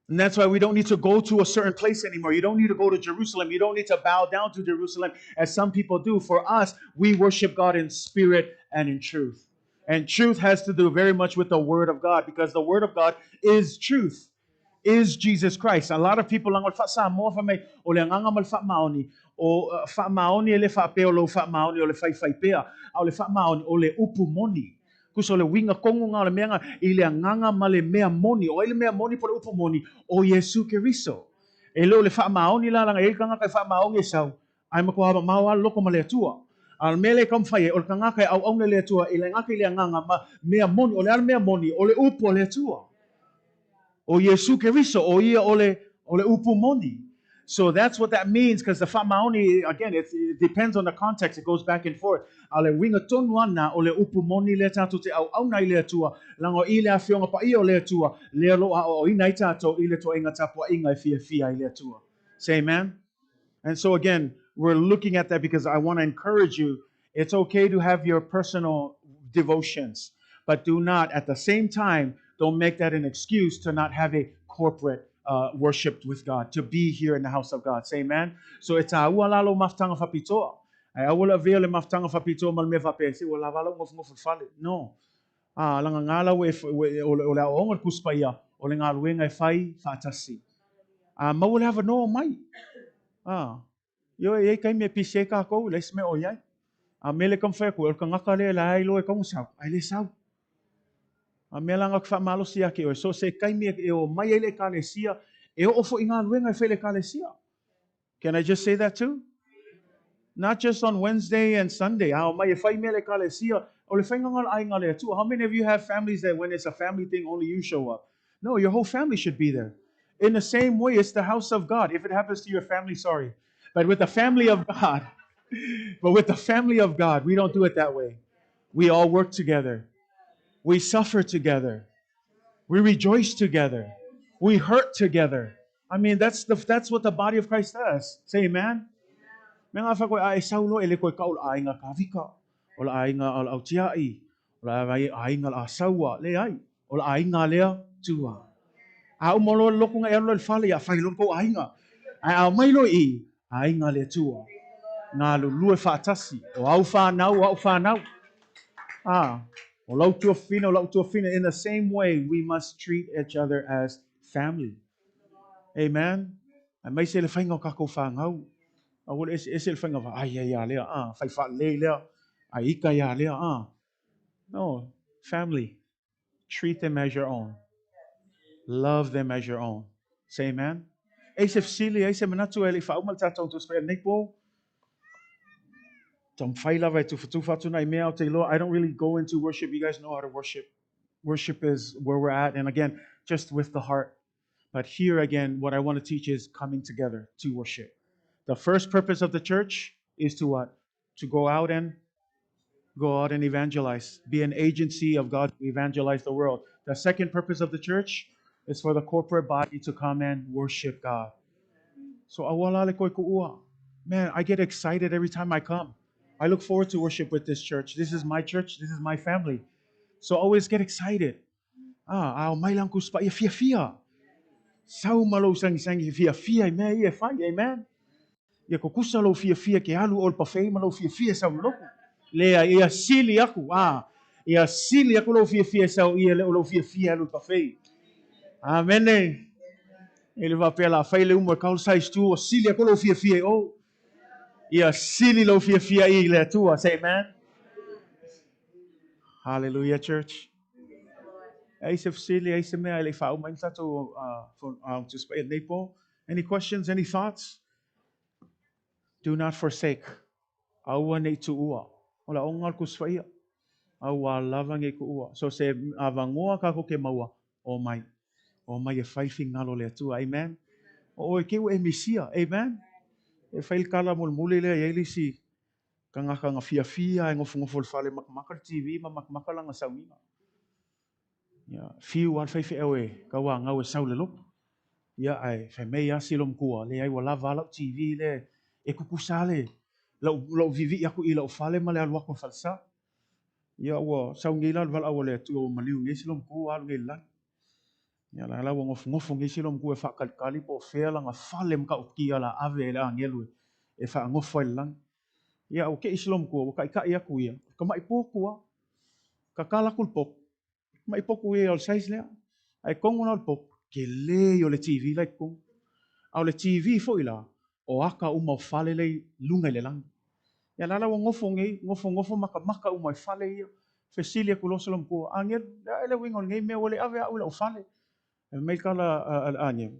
And that's why we don't need to go to a certain place anymore. You don't need to go to Jerusalem. You don't need to bow down to Jerusalem as some people do. For us, we worship God in spirit and in truth. And truth has to do very much with the Word of God, because the Word of God is truth. Is Jesus Christ. A lot of people lang fa sa mo fa may o le nganga mal fa maoni o fa maoni le fa pe o lo fa maoni o le fai pe o le fa maoni o le upu moni kuso le winga kongo nga le menga I le nganga ma le mea moni o le mea moni po le upu moni o Yesu Keriso e lo le fa maoni la nga e kanga ka fa maoni sau ai ma ko ha ma loko ma le tua al mele kam fai o kanga ka au le tua I le ngaka le nganga ma mea moni o le mea moni o le upu le tua o Yesu Keriso o ia ole upumoni. So that's what that means, because the famaoni, again, it depends on the context. It goes back and forth. Ale winga tonwana ole upumoni le tato te au nai le tua lango ile afionga pa io le tua le lo o ina tato ile to inga tapua inga fia ile tua. Say amen. And so again, we're looking at that because I want to encourage you. It's okay to have your personal devotions, but do not, at the same time, don't make that an excuse to not have a corporate worship with God, to be here in the house of God. Say amen. So it's a lalo maftanga fapitoa. Ay awala vele maftanga fapitoa mal me fape. Si wala valo ngof fale. No. Langa ngala we ola onga kuspaya. Ola ngalu ngai fai fatasi. Mawala have no mai. Yo e kai me pise ka ko les me oyai. Mele kam fa ko ka ngaka le la ai lo e kong sau. Ai le sau. Melang ak fa malo siya ki o so se kai mi e o mai ele kalesia e o fo inga luenga fele kalesia. Can I just say that too? Not just on Wednesday and Sunday. How mai fai mele kalesia o le fainga ngal ai ngale too. How many of you have families that when it's a family thing only you show up? No, your whole family should be there. In the same way, it's the house of God. If it happens to your family, sorry. But with the family of God, but with the family of God, we don't do it that way. We all work together. We suffer together. We rejoice together. We hurt together. I mean, that's what the body of Christ does. Say amen. Mga fa ko ay saulo ele ko kaul ay nga kavika. Ola ay nga al autiai. Ola ay nga asawa le ay. Ola ay nga le tua. A umolo loko nga elo fale ya failon ko ay nga. Ay a mailo I ay nga le tua. Nga lulu fa tasi. O au fa nau. Ah. O lau tua fina. In the same way, we must treat each other as family. Amen. Ay may sila faingo kako fangau. Awal esil fanga fa ay ya le fai fa le le ay ika ya le No, family. Treat them as your own. Love them as your own. Say amen. Asif sili ay manatu eli fa umal tatong to spare nipo. Tom faila vai tu fa tu na me out I don't really go into worship. You guys know how to worship. Worship is where we're at, and again, just with the heart. But here again, what I want to teach is coming together to worship. The first purpose of the church is to what? To go out and evangelize, be an agency of God to evangelize the world. The second purpose of the church is for the corporate body to come and worship God. So awalale ko'y ku'ua. Man, I get excited every time I come. I look forward to worship with this church. This is my church. This is my family. So I always get excited. May lang kuspa fia. Sau malo sang fia me amen. Ia ko kusa lo fia ke alu ol pafei malo fia sa loko. Lea ia sili aku ia sili aku lo fia sa ia lo fia lo pafei. Amen. Ele va pela fai le uma kaul sai stu o sili aku lo fia o. Ia sili lo fia I le tua. Say amen. Hallelujah, church. Aisef sili aisef me ele fa uma insa to spay nepo. Any questions, any thoughts? Do not forsake. Awa ne tuua. Ola ongal kusfaia. Awa lavang e kuua. So se avangoa kako ke maua. O mai e whaifi ngalo le tua. Amen. O e keu e misia. Amen. E whail kala mulmuli le e si kanga fia e ngofo fale makmaka TV ma makmaka langa saumina. Ya, fiu wan whaifi ewe kawa ngau e saule lop. Ya ai whamei asilom kua le ai wala vala TV le e kukusale. Lau vivi aku I lau fale ma le aluako falsa. Ya wa saungila val awale tu maliu ngesilom kua alu ngelan. Ya la la ngof ngisilom ku e fa kali po fela nga falem ka ukia la ave la ngelu e fa ngof lang ya o ke isilom ku ka ya ku ya ka mai po ku ka kala kul pok mai po ku ya al sais le ai kong una pok ke le yo le TV like kong au le TV fo ila o aka uma fale le lunga le lang ya la la ngofo maka uma fale ya fesilia ku losolom ku angel ele wingon ngai me wole ave au la fale may kala al-anyem.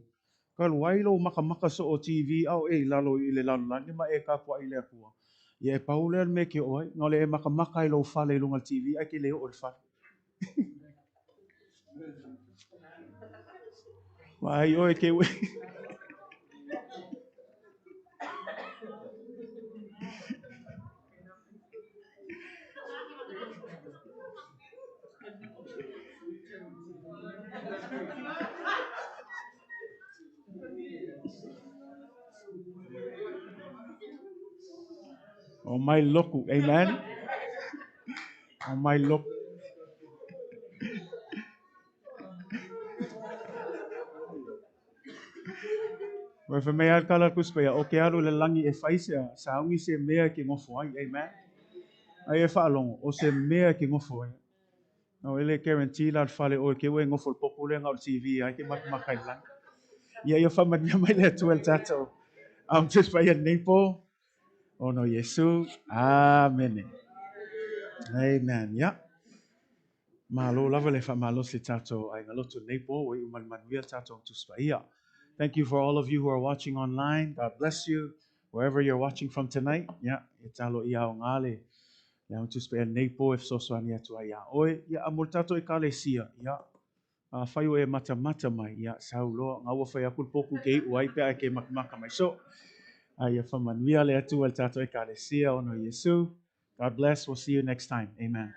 Kal wailo maka so o TV au lalo ile lalo lan ni ma e ka po ile ko. Ye pauler me ke oi ngole e maka ilo fale lungal TV ai ke leo ol fa. Wai oi ke we. O mai loku, amen. O mai loku. Wa fa me al kala kuspea o ke alu le langi e faisia sa ungi se mea ke ngofo ai, amen. Ai e fa long o se mea ke ngofo ai. No ele guarantee la fale o ke we ngofo popule ngal TV ai ke makai lang. Ya yo fa man mai le 12 tato. Just by your nipo. Oh no, Yesu. Amen. Amen. Yeah. Malo lava le malo se tato ai ngaloto nepo we uman manuia tato tu spaia. Thank you for all of you who are watching online. God bless you wherever you're watching from tonight. Yeah, italo ia o ngale. Ya tu spaia nepo if so ania tu ia. Oi, ya amor tato e kalesia. Ya. Whai o e mata mai. Ya saulo ngawa whai akul poku ke uai pe ke makmaka mai. So, ia whamanuia le atu al tato e kalesia ono Yesu. God bless. We'll see you next time. Amen.